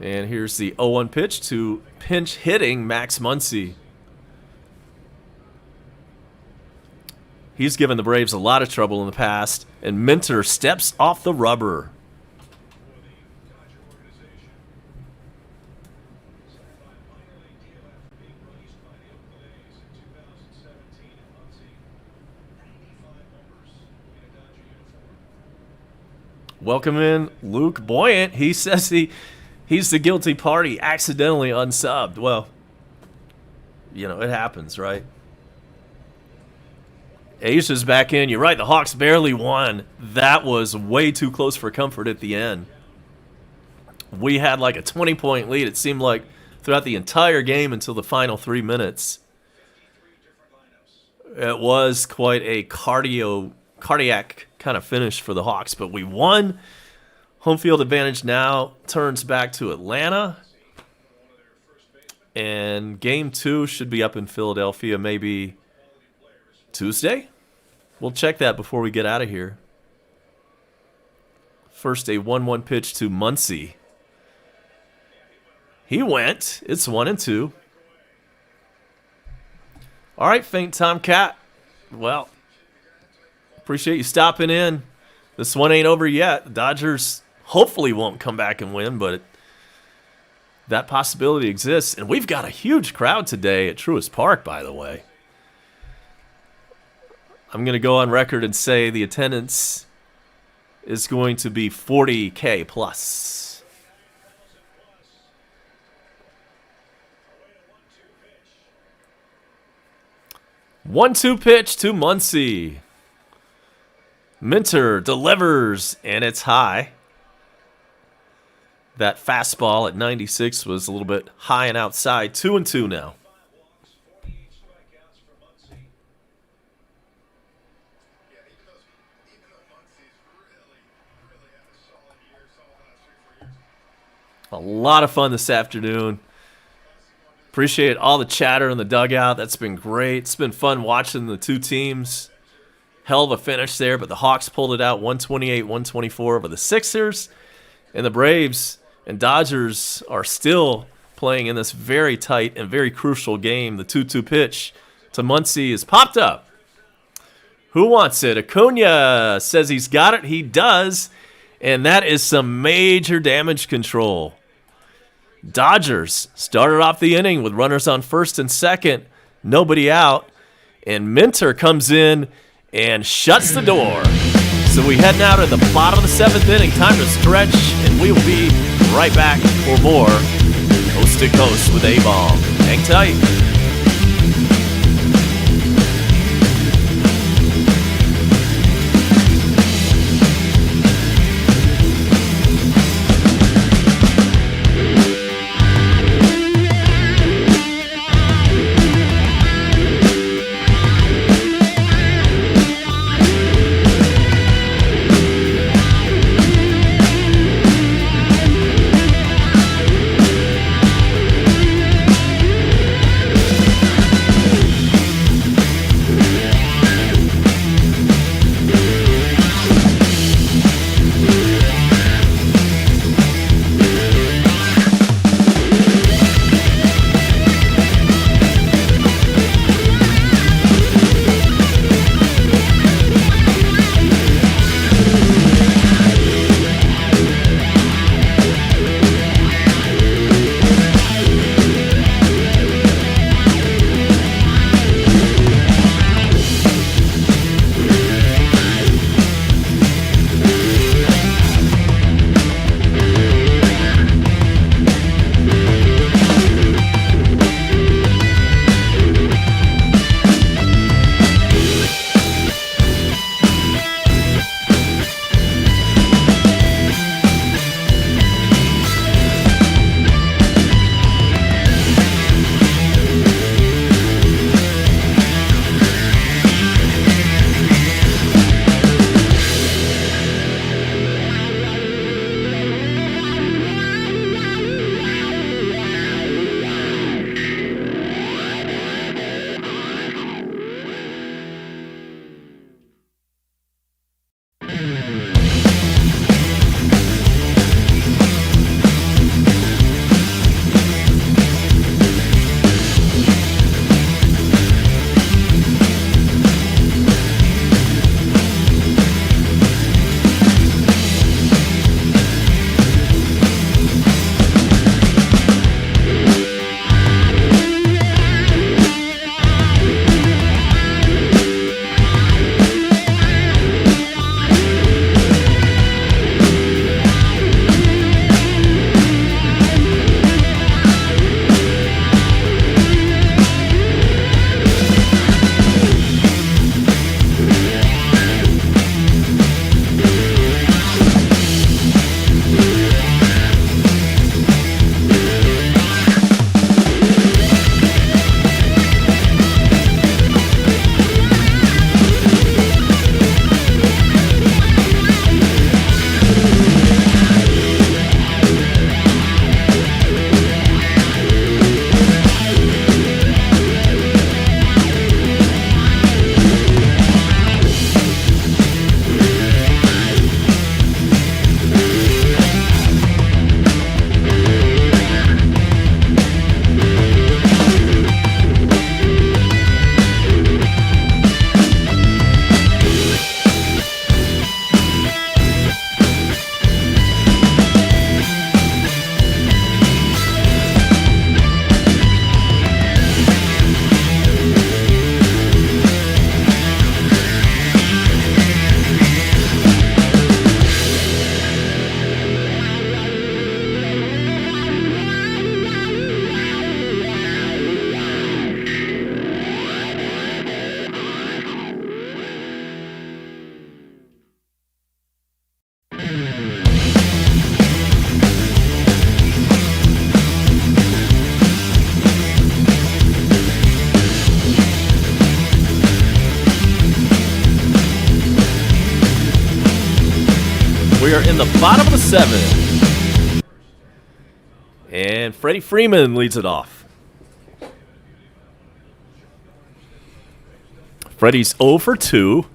And here's the 0-1 pitch to pinch hitting Max Muncy. He's given the Braves a lot of trouble in the past, and Minter steps off the rubber. Welcome in Luke Buoyant. He says he's the guilty party, accidentally unsubbed. Well, you know, it happens, right? Asia's back in. You're right, the Hawks barely won. That was way too close for comfort at the end. We had like a 20-point lead, it seemed like, throughout the entire game until the final 3 minutes. It was quite a cardiac kind of finish for the Hawks, but we won. Home field advantage now turns back to Atlanta. And game 2 should be up in Philadelphia maybe Tuesday. We'll check that before we get out of here. First, a 1-1 pitch to Muncy. He went. It's 1-2. All right, Faint Tomcat. Well, appreciate you stopping in. This one ain't over yet. The Dodgers hopefully won't come back and win, but that possibility exists. And we've got a huge crowd today at Truist Park, by the way. I'm going to go on record and say the attendance is going to be 40K plus. One-two pitch to Muncy. Minter delivers, and it's high. That fastball at 96 was a little bit high and outside. 2-2 now. A lot of fun this afternoon. Appreciate all the chatter in the dugout. That's been great. It's been fun watching the two teams. Hell of a finish there, but the Hawks pulled it out 128-124 over the Sixers. And the Braves and Dodgers are still playing in this very tight and very crucial game. The 2-2 pitch to Muncy is popped up. Who wants it? Acuna says he's got it. He does. And that is some major damage control. Dodgers started off the inning with runners on first and second, nobody out, and Minter comes in and shuts the door. So we head now to the bottom of the 7th inning, time to stretch, and we will be right back for more Coast to Coast with A-Bomb. Hang tight. We are in the bottom of the 7th. And Freddie Freeman leads it off. Freddie's 0 for 2.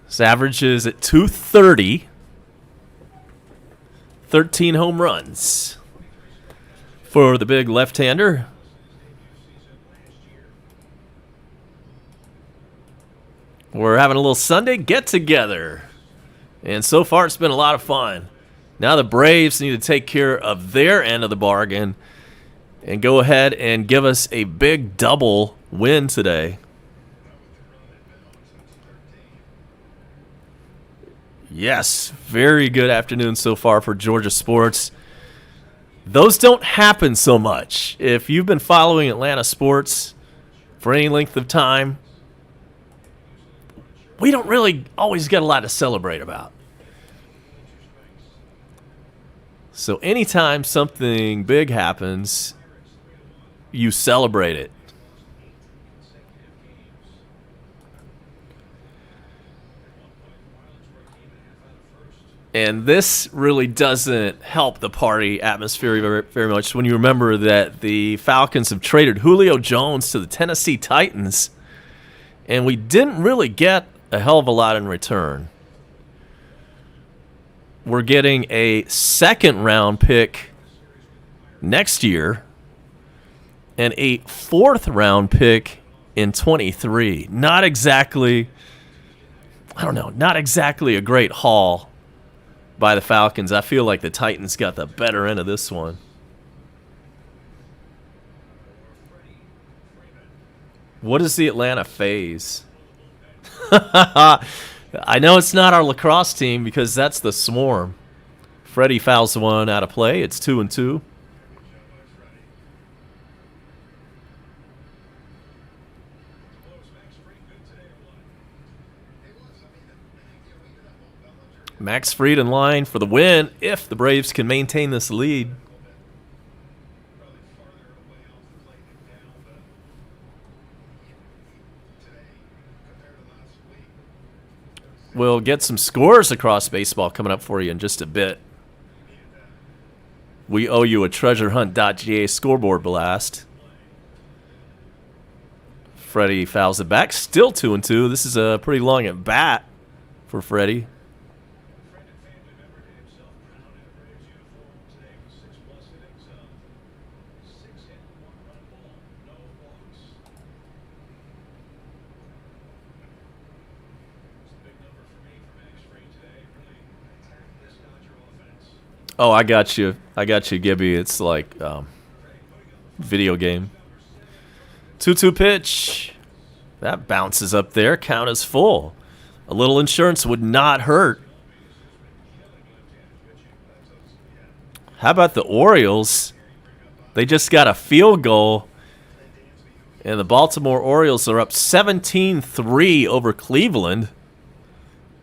His average is at 230. 13 home runs for the big left-hander. We're having a little Sunday get-together And so far, it's been a lot of fun. Now the Braves need to take care of their end of the bargain and go ahead and give us a big double win today. Yes, very good afternoon so far for Georgia sports. Those don't happen so much. If you've been following Atlanta sports for any length of time, we don't really always get a lot to celebrate about. So anytime something big happens, you celebrate it. And this really doesn't help the party atmosphere very, very much when you remember that the Falcons have traded Julio Jones to the Tennessee Titans, and we didn't really get a hell of a lot in return. We're getting a second-round pick next year and a fourth-round pick in 23. Not exactly a great haul by the Falcons. I feel like the Titans got the better end of this one. What is the Atlanta phase? I know it's not our lacrosse team because that's the Swarm. Freddie fouls one out of play. It's 2-2. Max Fried in line for the win if the Braves can maintain this lead. We'll get some scores across baseball coming up for you in just a bit. We owe you a treasurehunt.ga scoreboard blast. Freddie fouls it back. Still 2-2. This is a pretty long at bat for Freddie. Oh, I got you. Gibby. It's like video game. 2-2 pitch. That bounces up there. Count is full. A little insurance would not hurt. How about the Orioles? They just got a field goal. And the Baltimore Orioles are up 17-3 over Cleveland.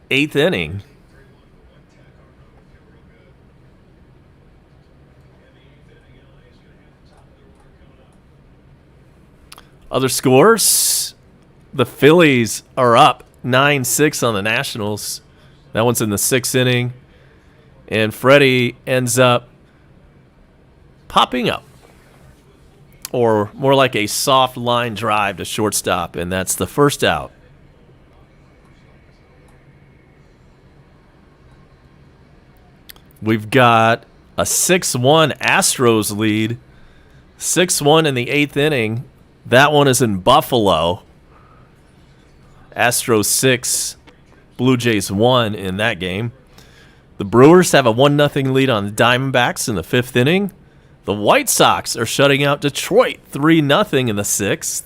8th inning. Other scores, the Phillies are up 9-6 on the Nationals. That one's in the 6th inning. And Freddie ends up popping up. Or more like a soft line drive to shortstop, and that's the first out. We've got a 6-1 Astros lead. 6-1 in the 8th inning. That one is in Buffalo. Astros 6, Blue Jays 1 in that game. The Brewers have a 1-0 lead on the Diamondbacks in the 5th inning. The White Sox are shutting out Detroit 3-0 in the 6th.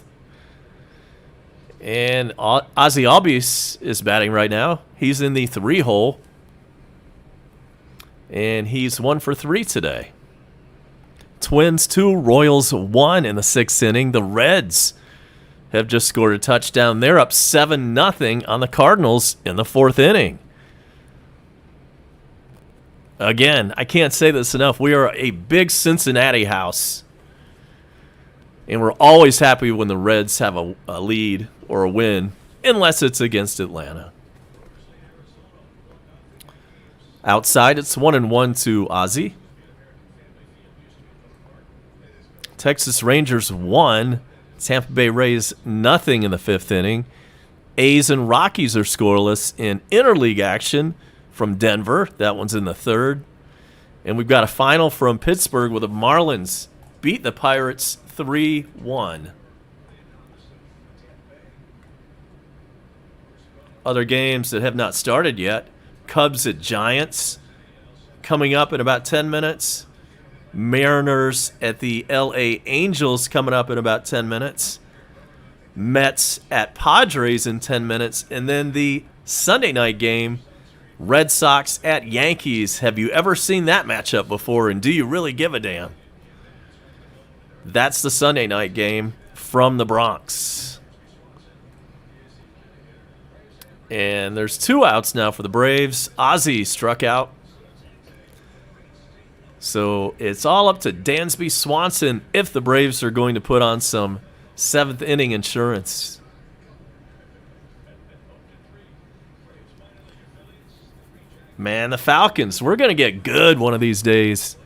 And Ozzy Albies is batting right now. He's in the 3-hole. And he's 1 for 3 today. Twins 2, Royals 1 in the 6th inning. The Reds have just scored a touchdown. They're up 7-0 on the Cardinals in the 4th inning. Again, I can't say this enough. We are a big Cincinnati house. And we're always happy when the Reds have a lead or a win, unless it's against Atlanta. Outside, it's 1-1 to Ozzy. Texas Rangers 1, Tampa Bay Rays 0 in the 5th inning. A's and Rockies are scoreless in interleague action from Denver. That one's in the 3rd. And we've got a final from Pittsburgh where the Marlins beat the Pirates 3-1. Other games that have not started yet. Cubs at Giants coming up in about 10 minutes. Mariners at the LA Angels coming up in about 10 minutes. Mets at Padres in 10 minutes. And then the Sunday night game, Red Sox at Yankees. Have you ever seen that matchup before, and do you really give a damn? That's the Sunday night game from the Bronx. And there's 2 outs now for the Braves. Ozzie struck out. So it's all up to Dansby Swanson if the Braves are going to put on some 7th inning insurance. Man, the Falcons, we're going to get good one of these days.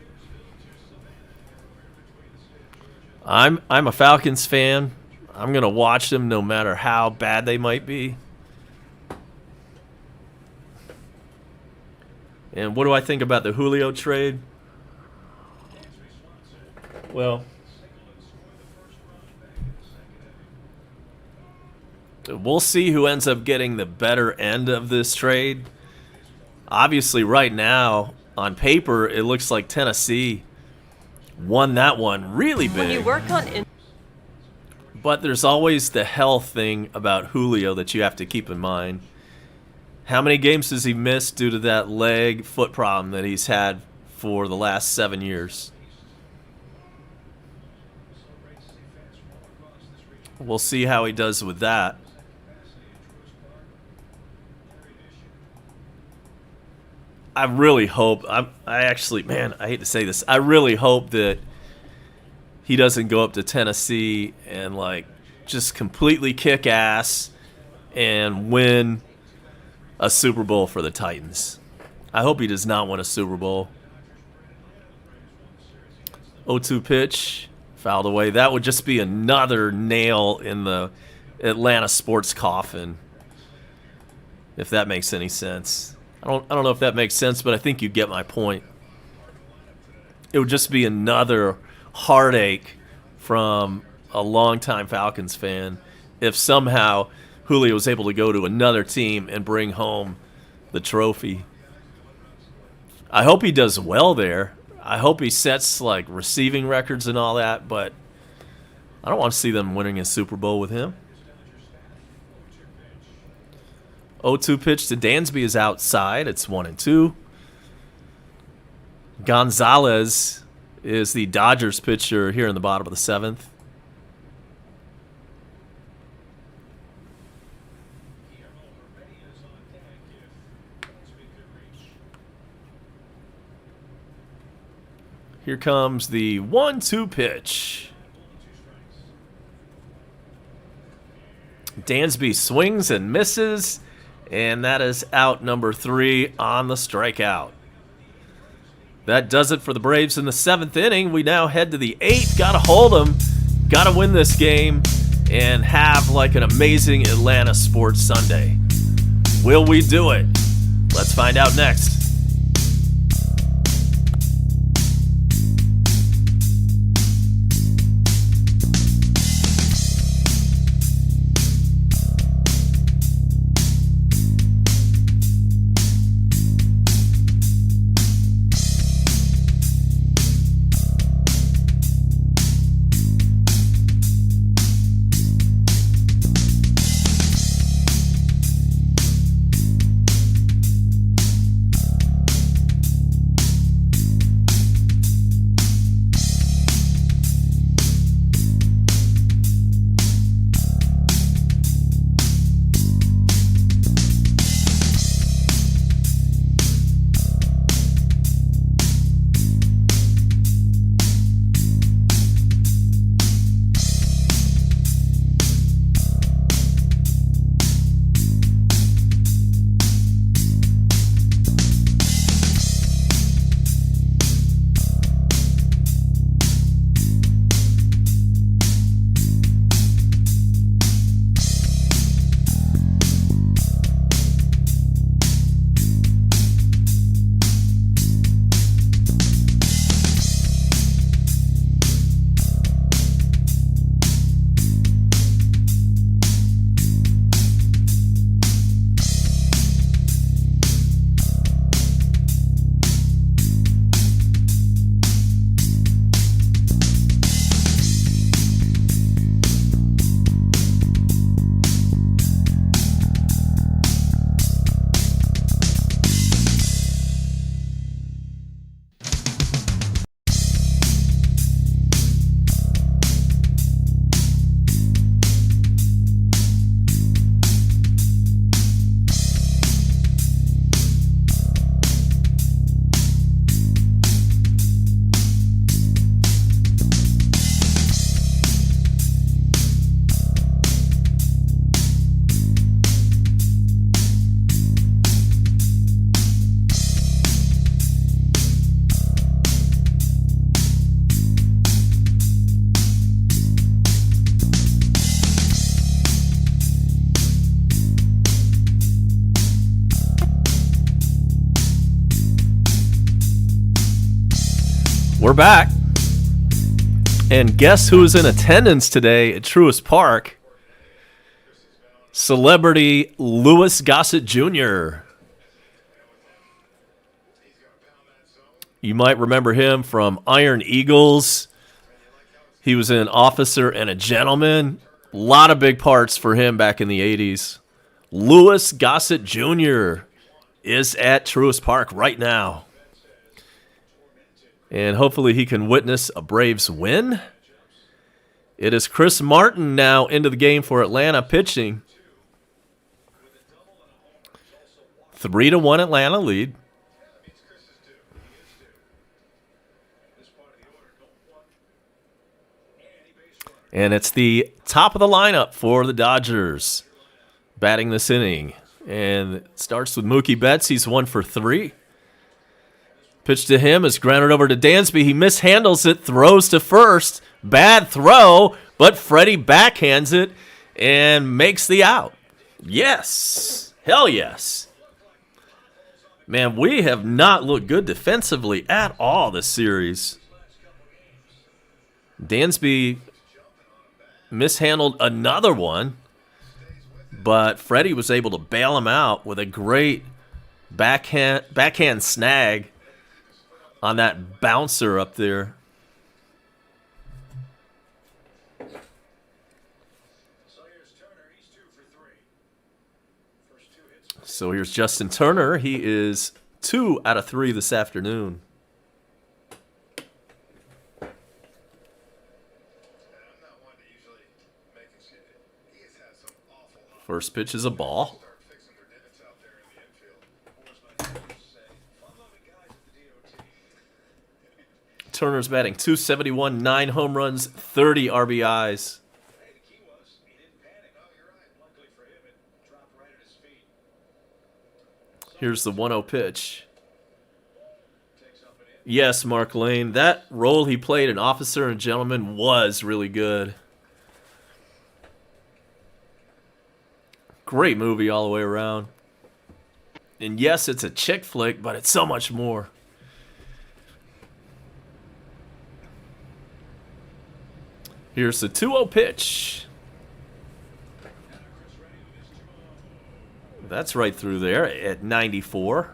I'm a Falcons fan. I'm going to watch them no matter how bad they might be. And what do I think about the Julio trade? Well, we'll see who ends up getting the better end of this trade. Obviously, right now, on paper, it looks like Tennessee won that one really big. When you work on But there's always the health thing about Julio that you have to keep in mind. How many games has he missed due to that leg foot problem that he's had for the last 7 years? We'll see how he does with that. I really hope, I hate to say this, I really hope that he doesn't go up to Tennessee and just completely kick ass and win a Super Bowl for the Titans. I hope he does not win a Super Bowl. 0-2 pitch, fouled away. That would just be another nail in the Atlanta sports coffin, if that makes any sense. I don't know if that makes sense, but I think you get my point. It would just be another heartache from a longtime Falcons fan if somehow Julio was able to go to another team and bring home the trophy. I hope he does well there. I hope he sets receiving records and all that, but I don't want to see them winning a Super Bowl with him. 0-2 pitch to Dansby is outside. It's 1-2. Gonzalez is the Dodgers pitcher here in the bottom of the 7th. Here comes the 1-2 pitch. Dansby swings and misses, and that is out number 3 on the strikeout. That does it for the Braves in the 7th inning. We now head to the 8th. Got to hold them. Got to win this game and have an amazing Atlanta Sports Sunday. Will we do it? Let's find out next. We're back. And guess who's in attendance today at Truist Park? Celebrity Louis Gossett Jr. You might remember him from Iron Eagles. He was in Officer and a Gentleman. A lot of big parts for him back in the 80s. Louis Gossett Jr. is at Truist Park right now. And hopefully he can witness a Braves win. It is Chris Martin now into the game for Atlanta pitching. 3-1 Atlanta lead. And it's the top of the lineup for the Dodgers batting this inning. And it starts with Mookie Betts. He's 1 for 3. Pitch to him is grounded over to Dansby. He mishandles it, throws to first. Bad throw, but Freddie backhands it and makes the out. Yes. Hell yes. Man, we have not looked good defensively at all this series. Dansby mishandled another one, but Freddie was able to bail him out with a great backhand snag on that bouncer up there. So here's Justin Turner. He is 2 out of 3 this afternoon. First pitch is a ball. Turner's batting .271, 9 home runs, 30 RBIs. Here's the 1-0 pitch. Yes, Mark Lane. That role he played in Officer and Gentleman was really good. Great movie all the way around. And yes, it's a chick flick, but it's so much more. Here's the 2-0 pitch. That's right through there at 94.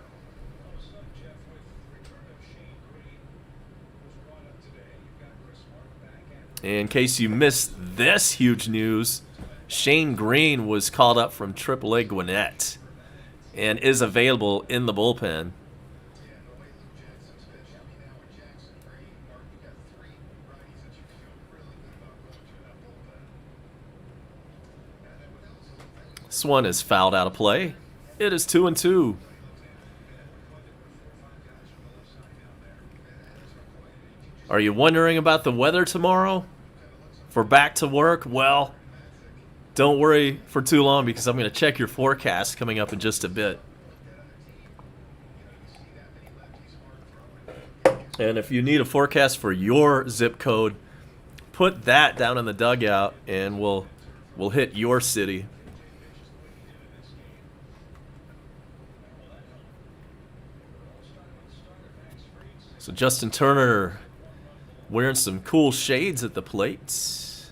In case you missed this huge news, Shane Green was called up from AAA Gwinnett and is available in the bullpen. This one is fouled out of play. It is 2-2. Are you wondering about the weather tomorrow for back to work? Well, don't worry for too long because I'm going to check your forecast coming up in just a bit. And if you need a forecast for your zip code, put that down in the dugout and we'll hit your city. So Justin Turner wearing some cool shades at the plate.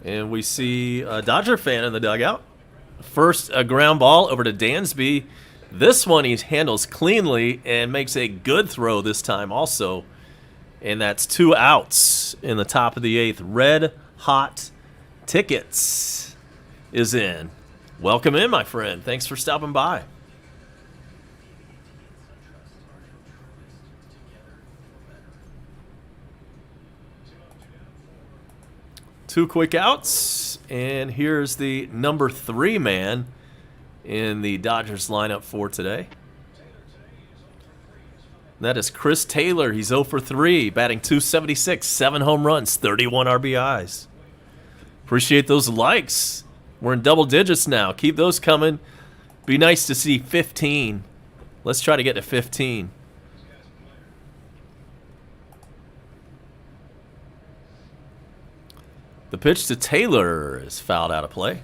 And we see a Dodger fan in the dugout. First, a ground ball over to Dansby. This one he handles cleanly and makes a good throw this time also. And that's 2 outs in the top of the 8th. Red Hot Tickets is in. Welcome in, my friend. Thanks for stopping by. Two quick outs, and here's the number 3 man in the Dodgers lineup for today. That is Chris Taylor. He's 0 for 3, batting .276, 7 home runs, 31 RBIs. Appreciate those likes. We're in double digits now. Keep those coming. Be nice to see 15. Let's try to get to 15. The pitch to Taylor is fouled out of play.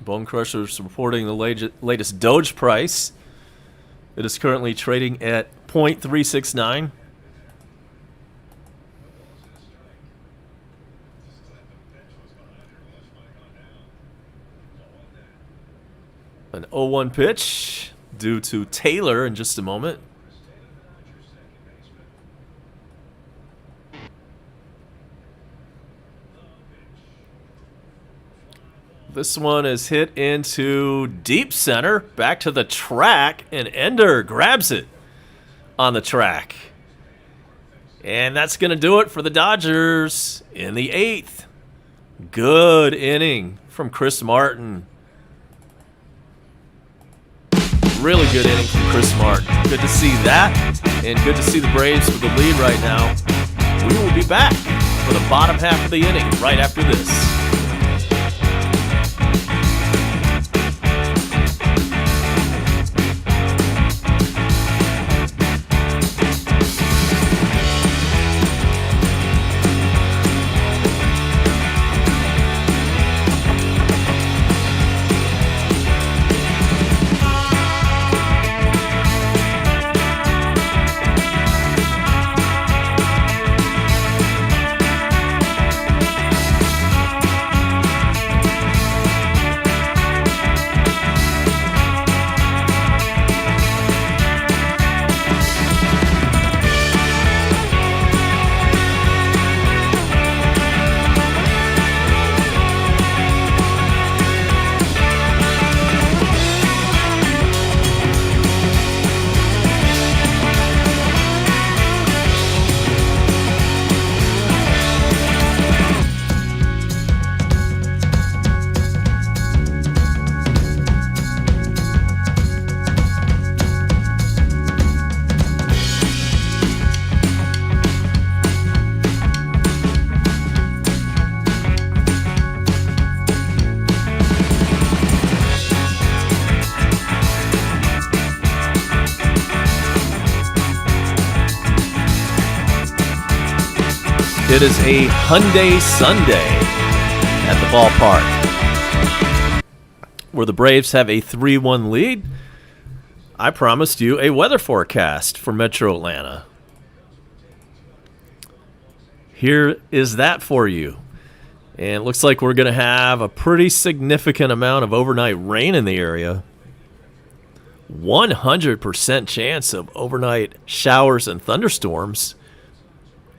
Bone Crusher's reporting the latest Doge price. It is currently trading at 0.369. An 0-1 pitch due to Taylor in just a moment. This one is hit into deep center, back to the track, and Ender grabs it on the track. And that's going to do it for the Dodgers in the 8th. Good inning from Chris Martin. Really good inning from Chris Martin. Good to see that, and good to see the Braves with the lead right now. We will be back for the bottom half of the inning right after this. It is a Hyundai Sunday at the ballpark, where the Braves have a 3-1 lead. I promised you a weather forecast for Metro Atlanta. Here is that for you. And it looks like we're going to have a pretty significant amount of overnight rain in the area. 100% chance of overnight showers and thunderstorms.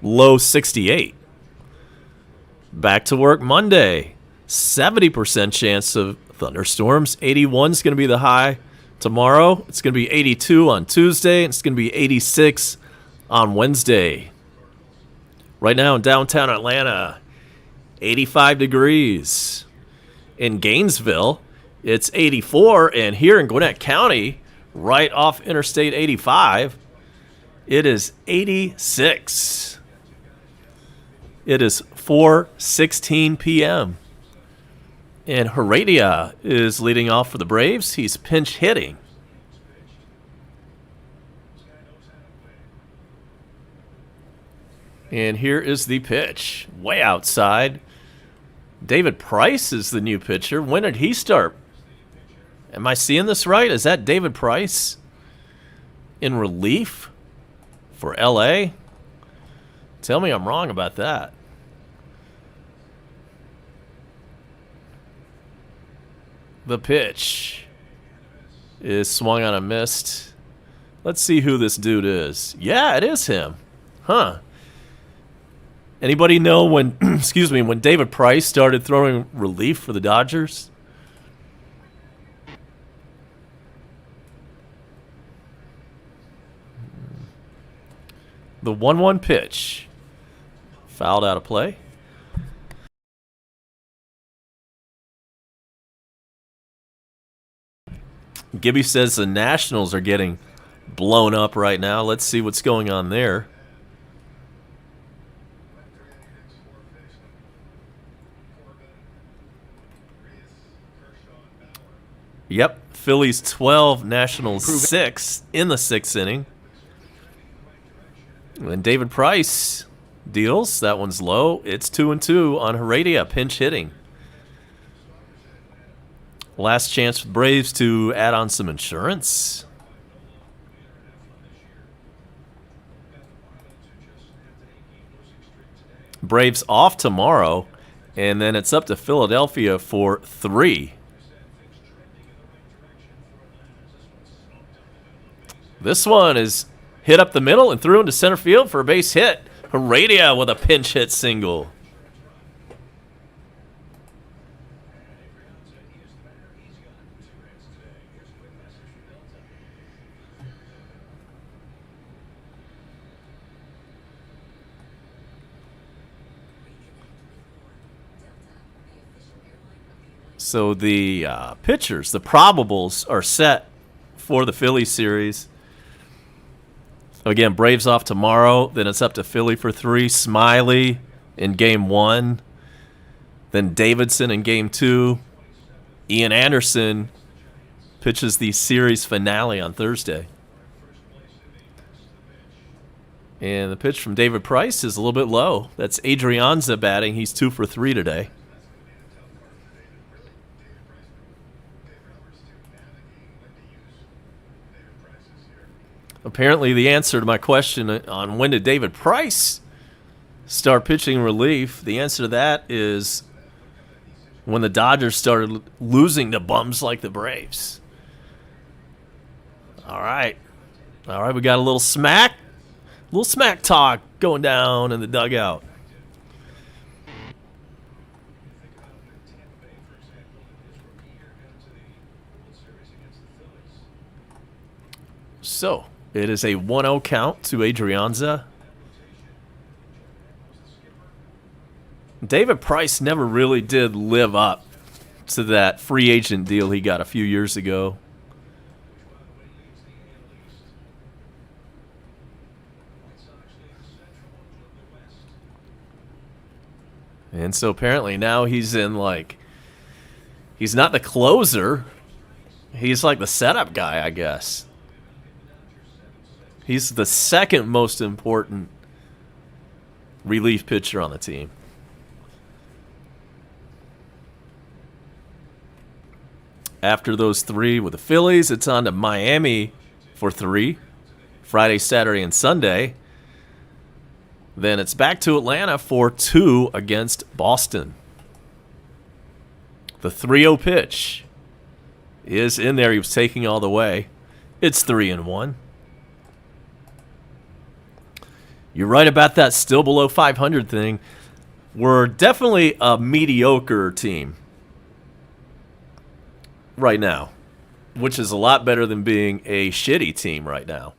Low 68. Back to work Monday. 70% chance of thunderstorms. 81 is going to be the high tomorrow. It's going to be 82 on Tuesday. And it's going to be 86 on Wednesday. Right now in downtown Atlanta, 85 degrees. In Gainesville, it's 84. And here in Gwinnett County, right off Interstate 85, it is 86. It is 4:16 p.m. And Heredia is leading off for the Braves. He's pinch hitting. And here is the pitch. Way outside. David Price is the new pitcher. When did he start? Am I seeing this right? Is that David Price in relief for L.A.? Tell me I'm wrong about that. The pitch is swung on a missed. Let's see who this dude is. Yeah, it is him. Huh. Anybody know when, when David Price started throwing relief for the Dodgers? The 1-1 pitch. Fouled out of play. Gibby says the Nationals are getting blown up right now. Let's see what's going on there. Yep, Phillies 12, Nationals 6 in the 6th inning. And David Price deals. That one's low. It's 2-2 on Heredia, pinch hitting. Last chance for the Braves to add on some insurance. Braves off tomorrow, and then it's up to Philadelphia for 3. This one is hit up the middle and threw into center field for a base hit. Heredia with a pinch hit single. So the pitchers, the probables, are set for the Philly series. Again, Braves off tomorrow. Then it's up to Philly for 3. Smiley in Game 1. Then Davidson in Game 2. Ian Anderson pitches the series finale on Thursday. And the pitch from David Price is a little bit low. That's Adrianza batting. He's 2 for 3 today. Apparently, the answer to my question on when did David Price start pitching relief, the answer to that is when the Dodgers started losing to bums like the Braves. All right, we got a little smack talk going down in the dugout. So, it is a 1-0 count to Adrianza. David Price never really did live up to that free agent deal he got a few years ago. And so apparently now he's in he's not the closer. He's like the setup guy, I guess. He's the second most important relief pitcher on the team. After those 3 with the Phillies, it's on to Miami for 3. Friday, Saturday, and Sunday. Then it's back to Atlanta for 2 against Boston. The 3-0 pitch is in there. He was taking all the way. It's 3-1. You're right about that still below 500 thing. We're definitely a mediocre team right now, which is a lot better than being a shitty team right now.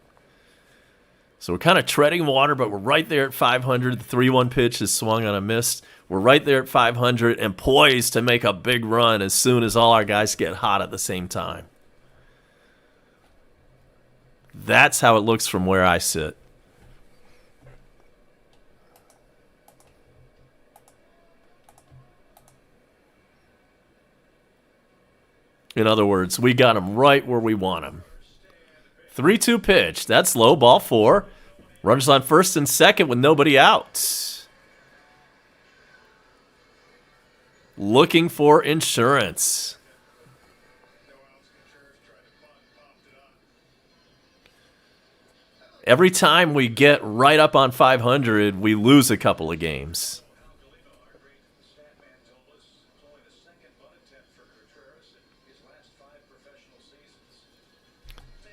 So we're kind of treading water, but we're right there at 500. The 3-1 pitch is swung on a miss. We're right there at 500 and poised to make a big run as soon as all our guys get hot at the same time. That's how it looks from where I sit. In other words, we got him right where we want him. 3-2 pitch. That's low, ball 4. Runners on first and second with nobody out. Looking for insurance. Every time we get right up on 500, we lose a couple of games.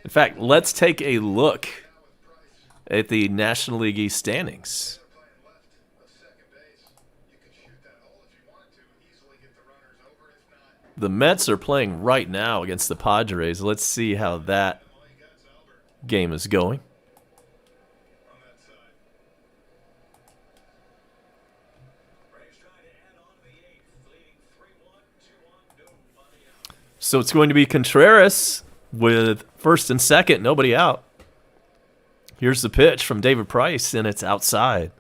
In fact, let's take a look at the National League East standings. The Mets are playing right now against the Padres. Let's see how that game is going. So it's going to be Contreras with first and second, nobody out. Here's the pitch from David Price, and it's outside.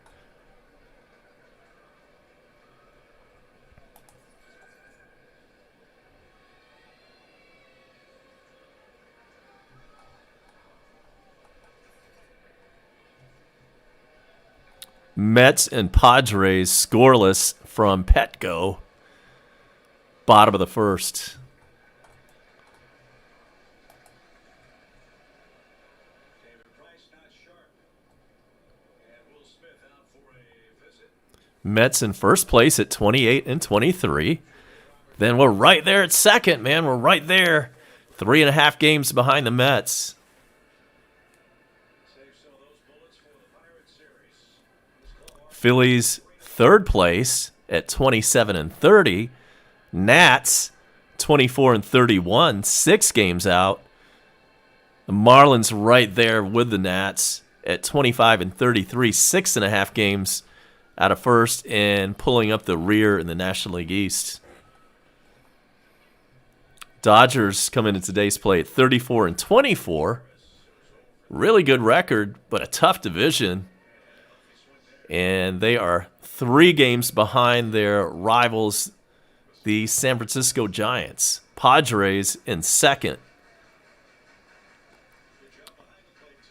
Mets and Padres scoreless from Petco. Bottom of the first. Mets in first place at 28 and 23. Then we're right there at second, man. We're right there. 3.5 games behind the Mets. Phillies third place at 27 and 30. Nats 24 and 31, 6 games out. The Marlins right there with the Nats at 25 and 33, 6.5 games out of first and pulling up the rear in the National League East. Dodgers come into today's play at 34 and 24. Really good record, but a tough division. And they are 3 games behind their rivals, the San Francisco Giants. Padres in second.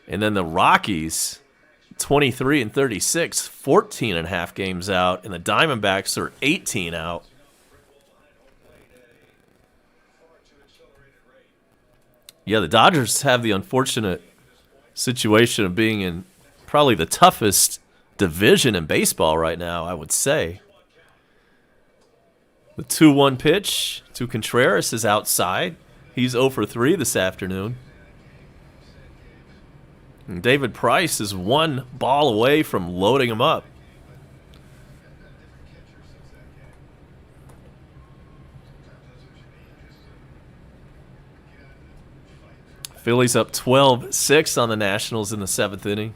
And then the Rockies, 23 and 36, 14.5 games out. And the Diamondbacks are 18 out. Yeah, the Dodgers have the unfortunate situation of being in probably the toughest division in baseball right now, I would say. The 2-1 pitch to Contreras is outside. He's 0 for 3 this afternoon. And David Price is 1 ball away from loading him up. Phillies up 12-6 on the Nationals in the 7th inning.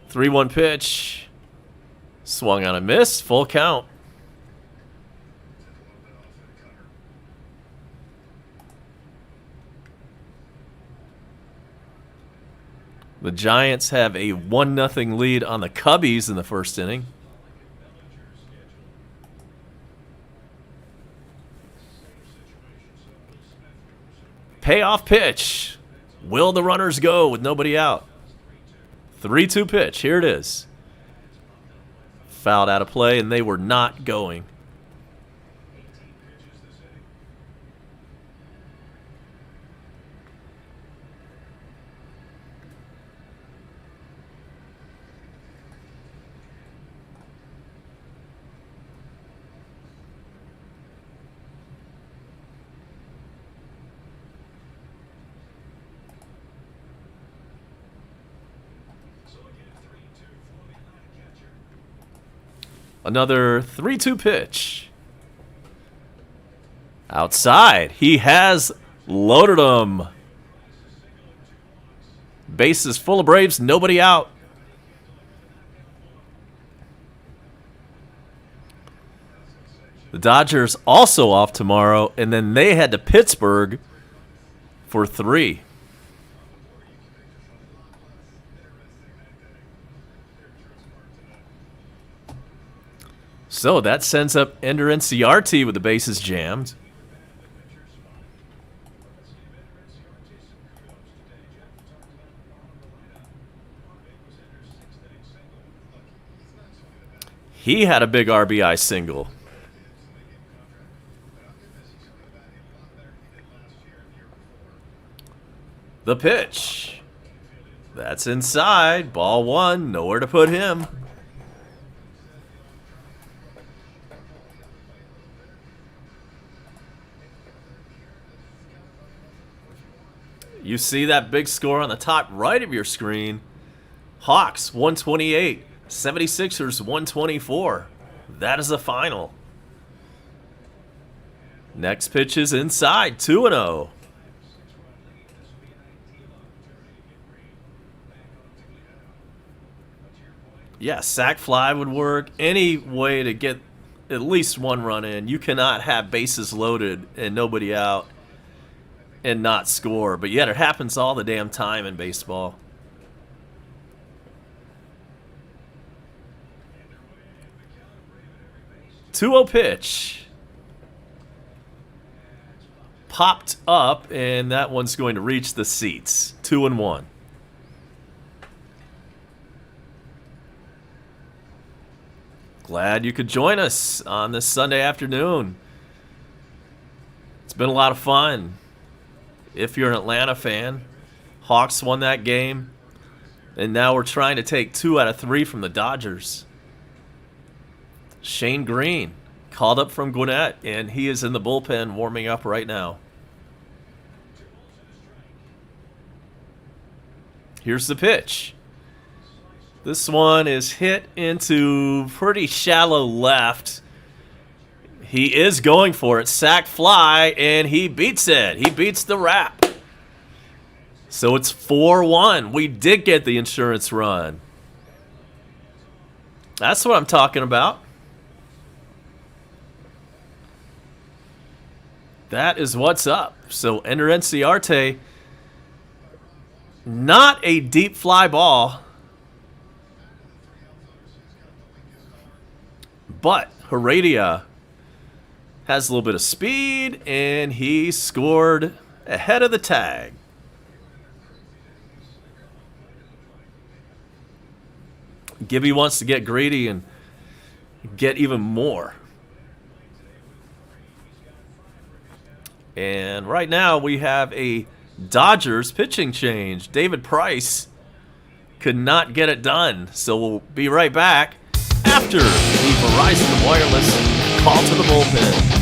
3-1 pitch. Swung on a miss. Full count. The Giants have a 1-0 lead on the Cubbies in the first inning. Payoff pitch. Will the runners go with nobody out? 3-2 pitch. Here it is. Fouled out of play, and they were not going. Another 3-2 pitch. Outside. He has loaded them. Bases full of Braves. Nobody out. The Dodgers also off tomorrow, and then they head to Pittsburgh for 3. So that sends up Ender Inciarte with the bases jammed. He had a big RBI single. The pitch. That's inside. Ball 1. Nowhere to put him. You see that big score on the top right of your screen. Hawks 128, 76ers 124. That is the final. Next pitch is inside, 2-0. Yeah, sac fly would work. Any way to get at least 1 run in. You cannot have bases loaded and nobody out and not score. But yet it happens all the damn time in baseball. Two-0 pitch. Popped up, and that one's going to reach the seats. 2-1. Glad you could join us on this Sunday afternoon. It's been a lot of fun. If you're an Atlanta fan, Hawks won that game. And now we're trying to take 2 out of 3 from the Dodgers. Shane Green called up from Gwinnett, and he is in the bullpen warming up right now. Here's the pitch. This one is hit into pretty shallow left. He is going for it. Sack fly, and he beats it. He beats the wrap. So it's 4-1. We did get the insurance run. That's what I'm talking about. That is what's up. So Ender Inciarte, not a deep fly ball, but Heredia has a little bit of speed, and he scored ahead of the tag. Gibby wants to get greedy and get even more. And right now we have a Dodgers pitching change. David Price could not get it done. So we'll be right back after the Verizon Wireless call to the bullpen.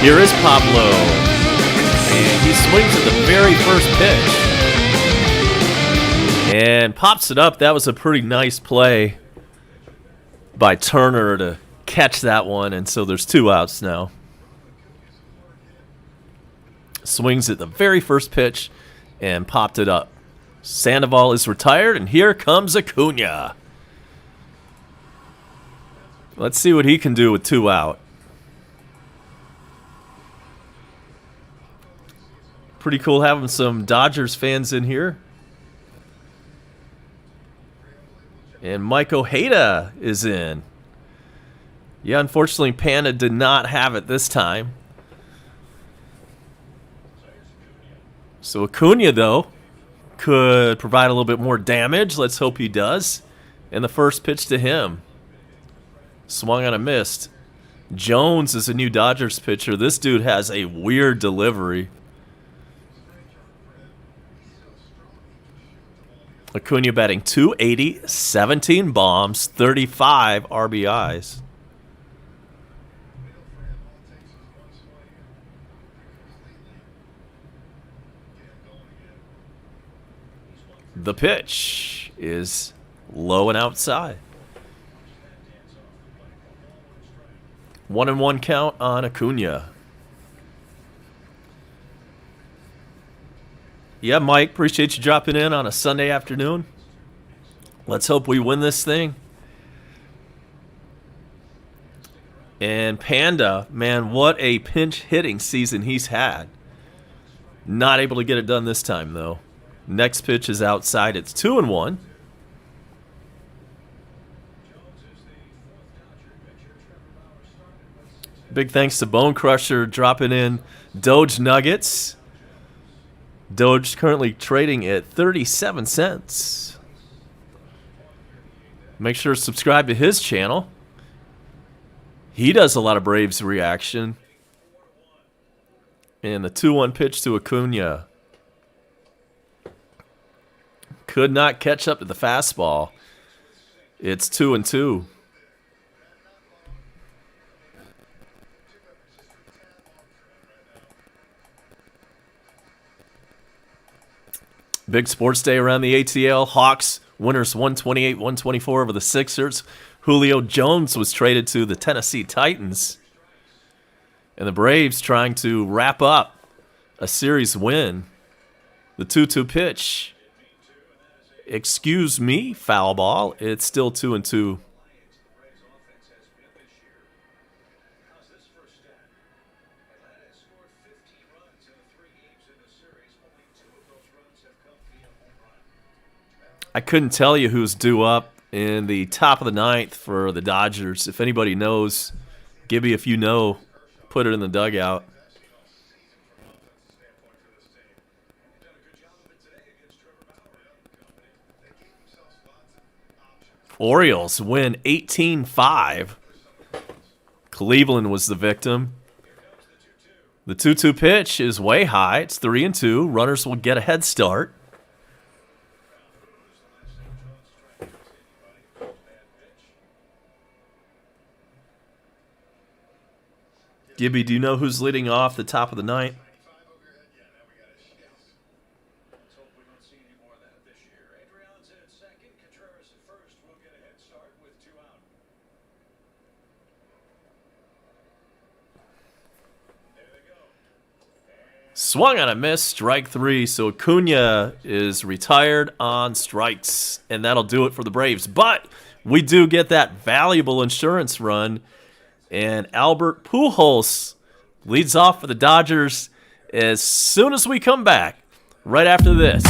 Here is Pablo, and he swings at the very first pitch and pops it up. That was a pretty nice play by Turner to catch that one, and so there's 2 outs now. Swings at the very first pitch and popped it up. Sandoval is retired, and here comes Acuna. Let's see what he can do with 2 out. Pretty cool having some Dodgers fans in here. And Mike Ojeda is in. Yeah, unfortunately, Panda did not have it this time. So Acuna, though, could provide a little bit more damage. Let's hope he does. And the first pitch to him. Swung on a missed. Jones is a new Dodgers pitcher. This dude has a weird delivery. Acuna batting .280, 17 bombs, 35 RBIs. The pitch is low and outside. 1-1 count on Acuna. Yeah, Mike, appreciate you dropping in on a Sunday afternoon. Let's hope we win this thing. And Panda, man, what a pinch hitting season he's had. Not able to get it done this time, though. Next pitch is outside. It's 2-1. Big thanks to Bone Crusher dropping in Doge Nuggets. Doge currently trading at 37 cents. Make sure to subscribe to his channel. He does a lot of Braves reaction. And the 2-1 pitch to Acuna. Could not catch up to the fastball. It's 2-2. Big sports day around the ATL. Hawks winners 128-124 over the Sixers. Julio Jones was traded to the Tennessee Titans. And the Braves trying to wrap up a series win. The 2-2 pitch. Excuse me, foul ball. It's still 2-2. I couldn't tell you who's due up in the top of the ninth for the Dodgers. If anybody knows, Gibby, if you know, put it in the dugout. Orioles win 18-5. Cleveland was the victim. The 2-2 pitch is way high. It's 3-2. Runners will get a head start. Gibby, do you know who's leading off the top of the ninth? Swung on a miss, strike three. So Acuna is retired on strikes, and that'll do it for the Braves. But we do get that valuable insurance run, and Albert Pujols leads off for the Dodgers as soon as we come back, right after this.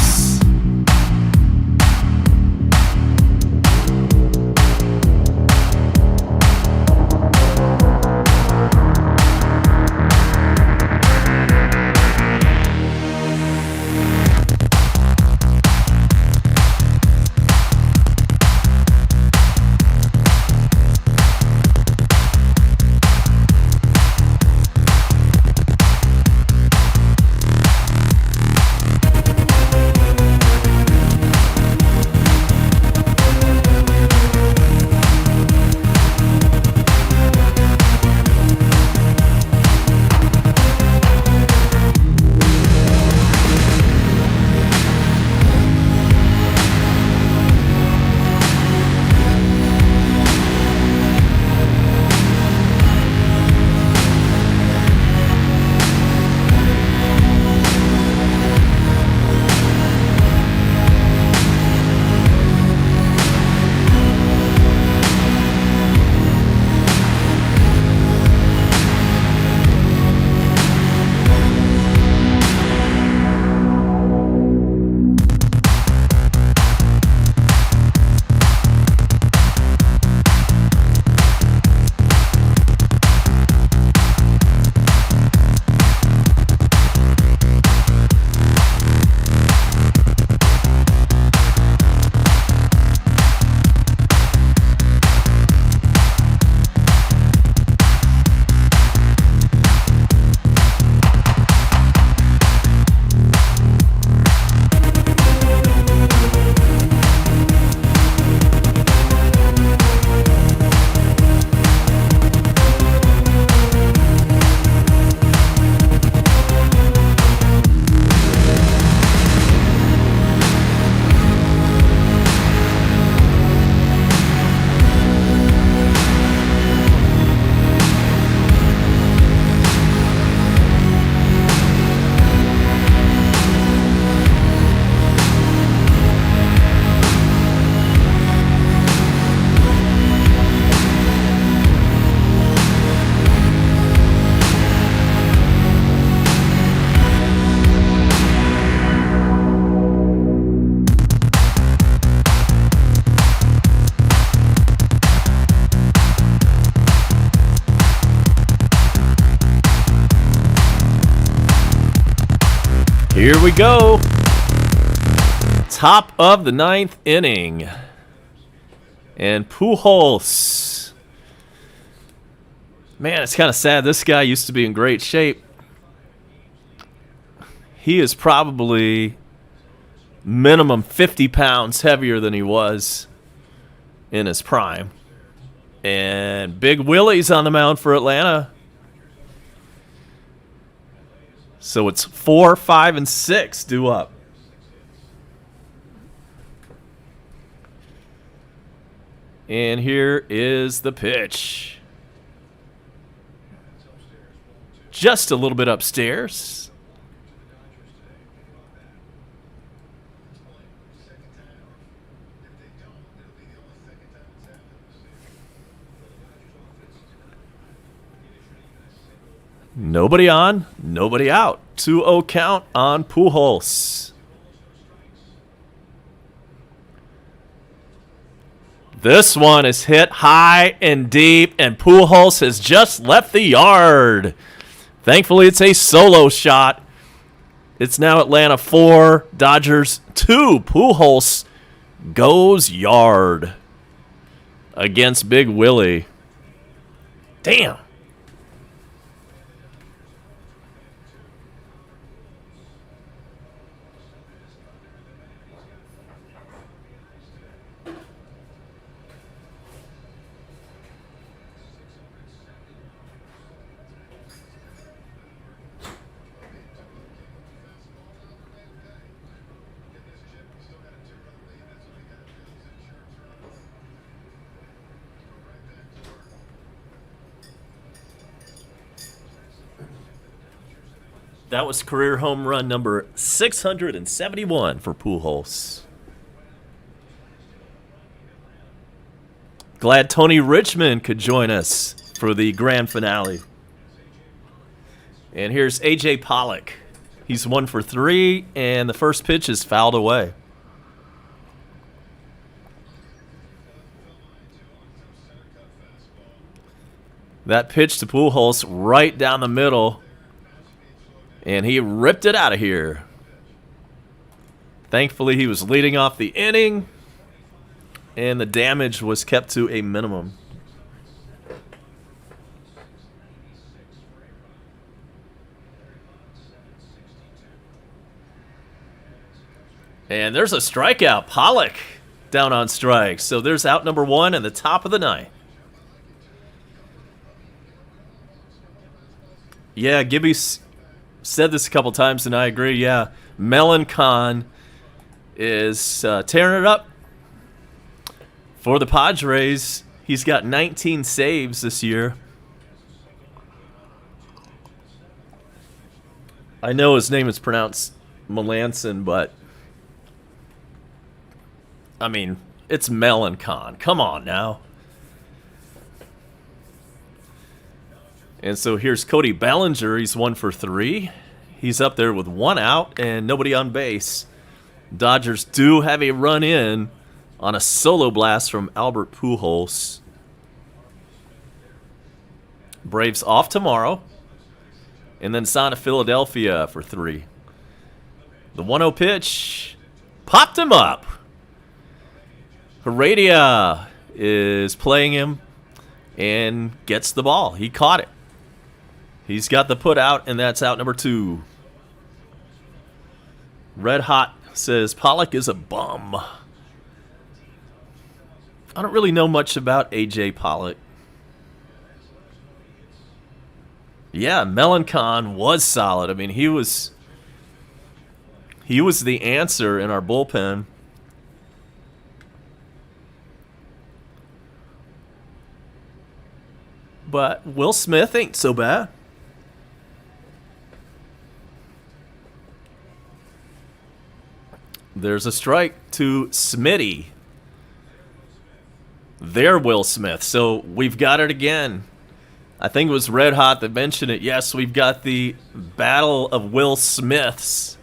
Here we go. Top of the ninth inning. And Pujols. Man, it's kind of sad. This guy used to be in great shape. He is probably minimum 50 pounds heavier than he was in his prime. And Big Willie's on the mound for Atlanta. So it's 4, 5, and 6 due up. And here is the pitch. Just a little bit upstairs. Nobody on, nobody out. 2-0 count on Pujols. This one is hit high and deep, and Pujols has just left the yard. Thankfully, it's a solo shot. It's now Atlanta 4, Dodgers 2. Pujols goes yard against Big Willie. Damn. That was career home run number 671 for Pujols. Glad Tony Richmond could join us for the grand finale. And here's A.J. Pollock. He's 1 for 3, and the first pitch is fouled away. That pitch to Pujols right down the middle. And he ripped it out of here. Thankfully, he was leading off the inning, and the damage was kept to a minimum. And there's a strikeout. Pollock down on strikes. So there's out number 1 in the top of the ninth. Yeah, Gibby's said this a couple times, and I agree. Yeah, Melancon is tearing it up for the Padres. He's got 19 saves this year. I know his name is pronounced Melanson, but I mean, it's Melancon. Come on now. And so here's Cody Bellinger. He's 1 for 3. He's up there with 1 out and nobody on base. Dodgers do have a run in on a solo blast from Albert Pujols. Braves off tomorrow. And then Santa Philadelphia for 3. The 1-0 pitch popped him up. Heredia is playing him and gets the ball. He caught it. He's got the put out, and that's out number 2. Red Hot says Pollock is a bum. I don't really know much about A.J. Pollock. Yeah, Melancon was solid. I mean, he was the answer in our bullpen. But Will Smith ain't so bad. There's a strike to Smitty. There, Will Smith. So we've got it again. I think it was Red Hot that mentioned it. Yes, we've got the battle of Will Smiths.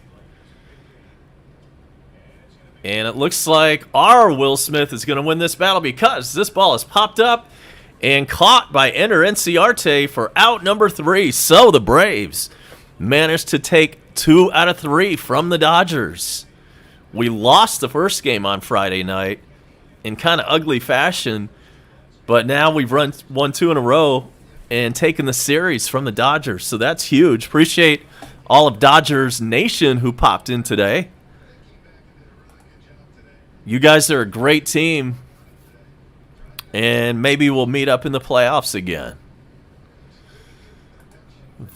And it looks like our Will Smith is going to win this battle because this ball is popped up and caught by Enter Inciarte for out number 3. So the Braves managed to take 2 out of 3 from the Dodgers. We lost the first game on Friday night in kind of ugly fashion, but now we've won 2 in a row and taken the series from the Dodgers. So that's huge. Appreciate all of Dodgers Nation who popped in today. You guys are a great team, and maybe we'll meet up in the playoffs again.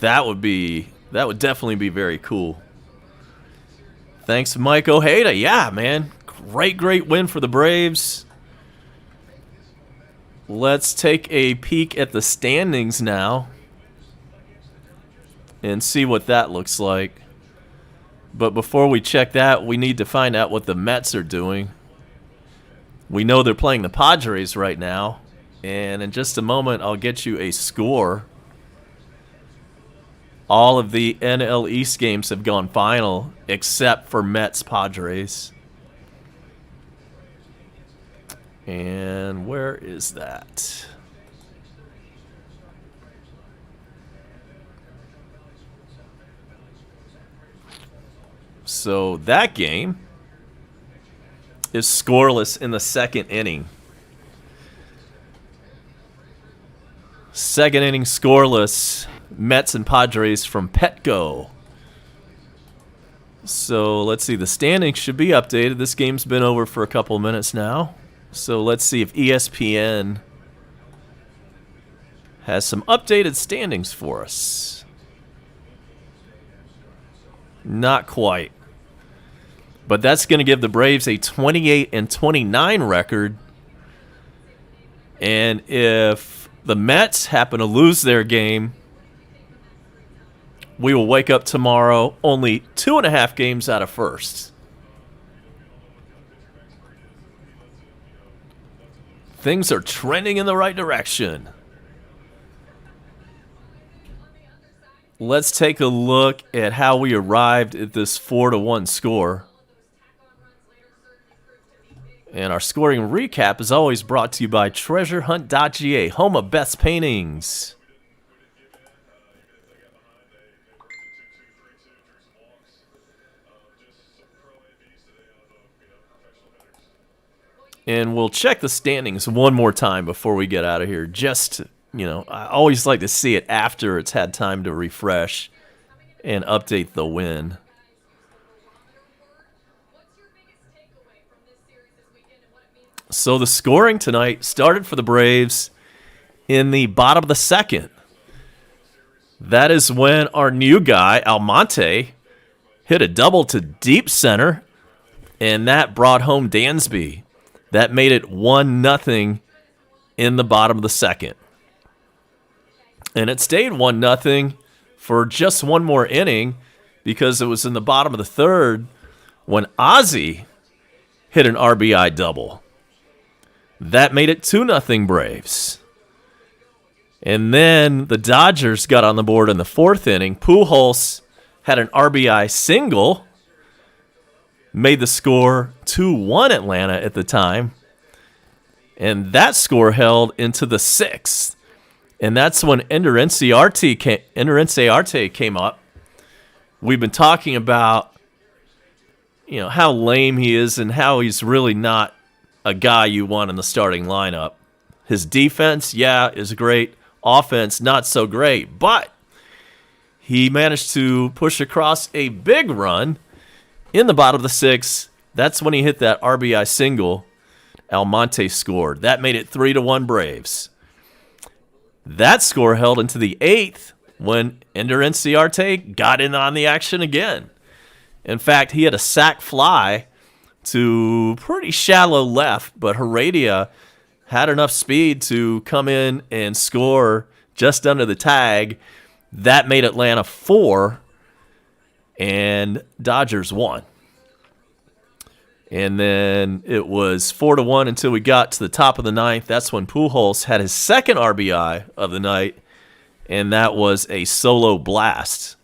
That would definitely be very cool. Thanks, Mike Ojeda. Yeah, man. Great win for the Braves. Let's take a peek at the standings now and see what that looks like. But before we check that, we need to find out what the Mets are doing. We know they're playing the Padres right now, and in just a moment, I'll get you a score. All of the NL East games have gone final, except for Mets-Padres. And where is that? So that game is scoreless in the second inning. Second inning scoreless. Mets and Padres from Petco. So let's see. The standings should be updated. This game's been over for a couple minutes now. So let's see if ESPN has some updated standings for us. Not quite. But that's going to give the Braves a 28-29 record. And if the Mets happen to lose their game, we will wake up tomorrow only 2.5 games out of first. Things are trending in the right direction. Let's take a look at how we arrived at this 4-1 score. And our scoring recap is always brought to you by TreasureHunt.ga, home of best paintings. And we'll check the standings one more time before we get out of here. Just, I always like to see it after it's had time to refresh and update the win. So the scoring tonight started for the Braves in the bottom of the second. That is when our new guy, Almonte, hit a double to deep center, and that brought home Dansby. That made it 1-0 in the bottom of the second. And it stayed 1-0 for just one more inning because it was in the bottom of the third when Ozzie hit an RBI double. That made it 2-0 Braves. And then the Dodgers got on the board in the fourth inning. Pujols had an RBI single, made the score 2-1 Atlanta at the time. And that score held into the sixth. And that's when Ender Inciarte came up. We've been talking about, how lame he is and how he's really not a guy you want in the starting lineup. His defense, is great. Offense, not so great. But he managed to push across a big run in the bottom of the sixth. That's when he hit that RBI single. Almonte scored. That made it 3-1 Braves. That score held into the eighth when Ender Inciarte got in on the action again. In fact, he had a sac fly to pretty shallow left, but Heredia had enough speed to come in and score just under the tag. That made Atlanta 4, and Dodgers 1. And then it was 4-1 until we got to the top of the ninth. That's when Pujols had his second RBI of the night, and that was a solo blast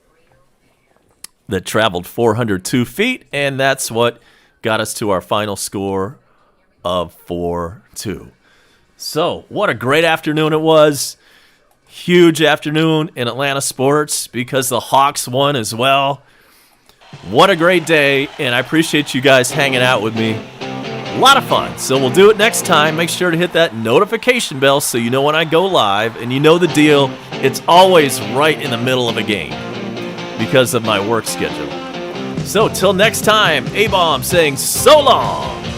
that traveled 402 feet, and that's what got us to our final score of 4-2. So, what a great afternoon it was. Huge afternoon in Atlanta sports because the Hawks won as well. What a great day, and I appreciate you guys hanging out with me. A lot of fun. So we'll do it next time. Make sure to hit that notification bell so you know when I go live, and you know the deal. It's always right in the middle of a game because of my work schedule. So till next time, A-Bomb saying so long.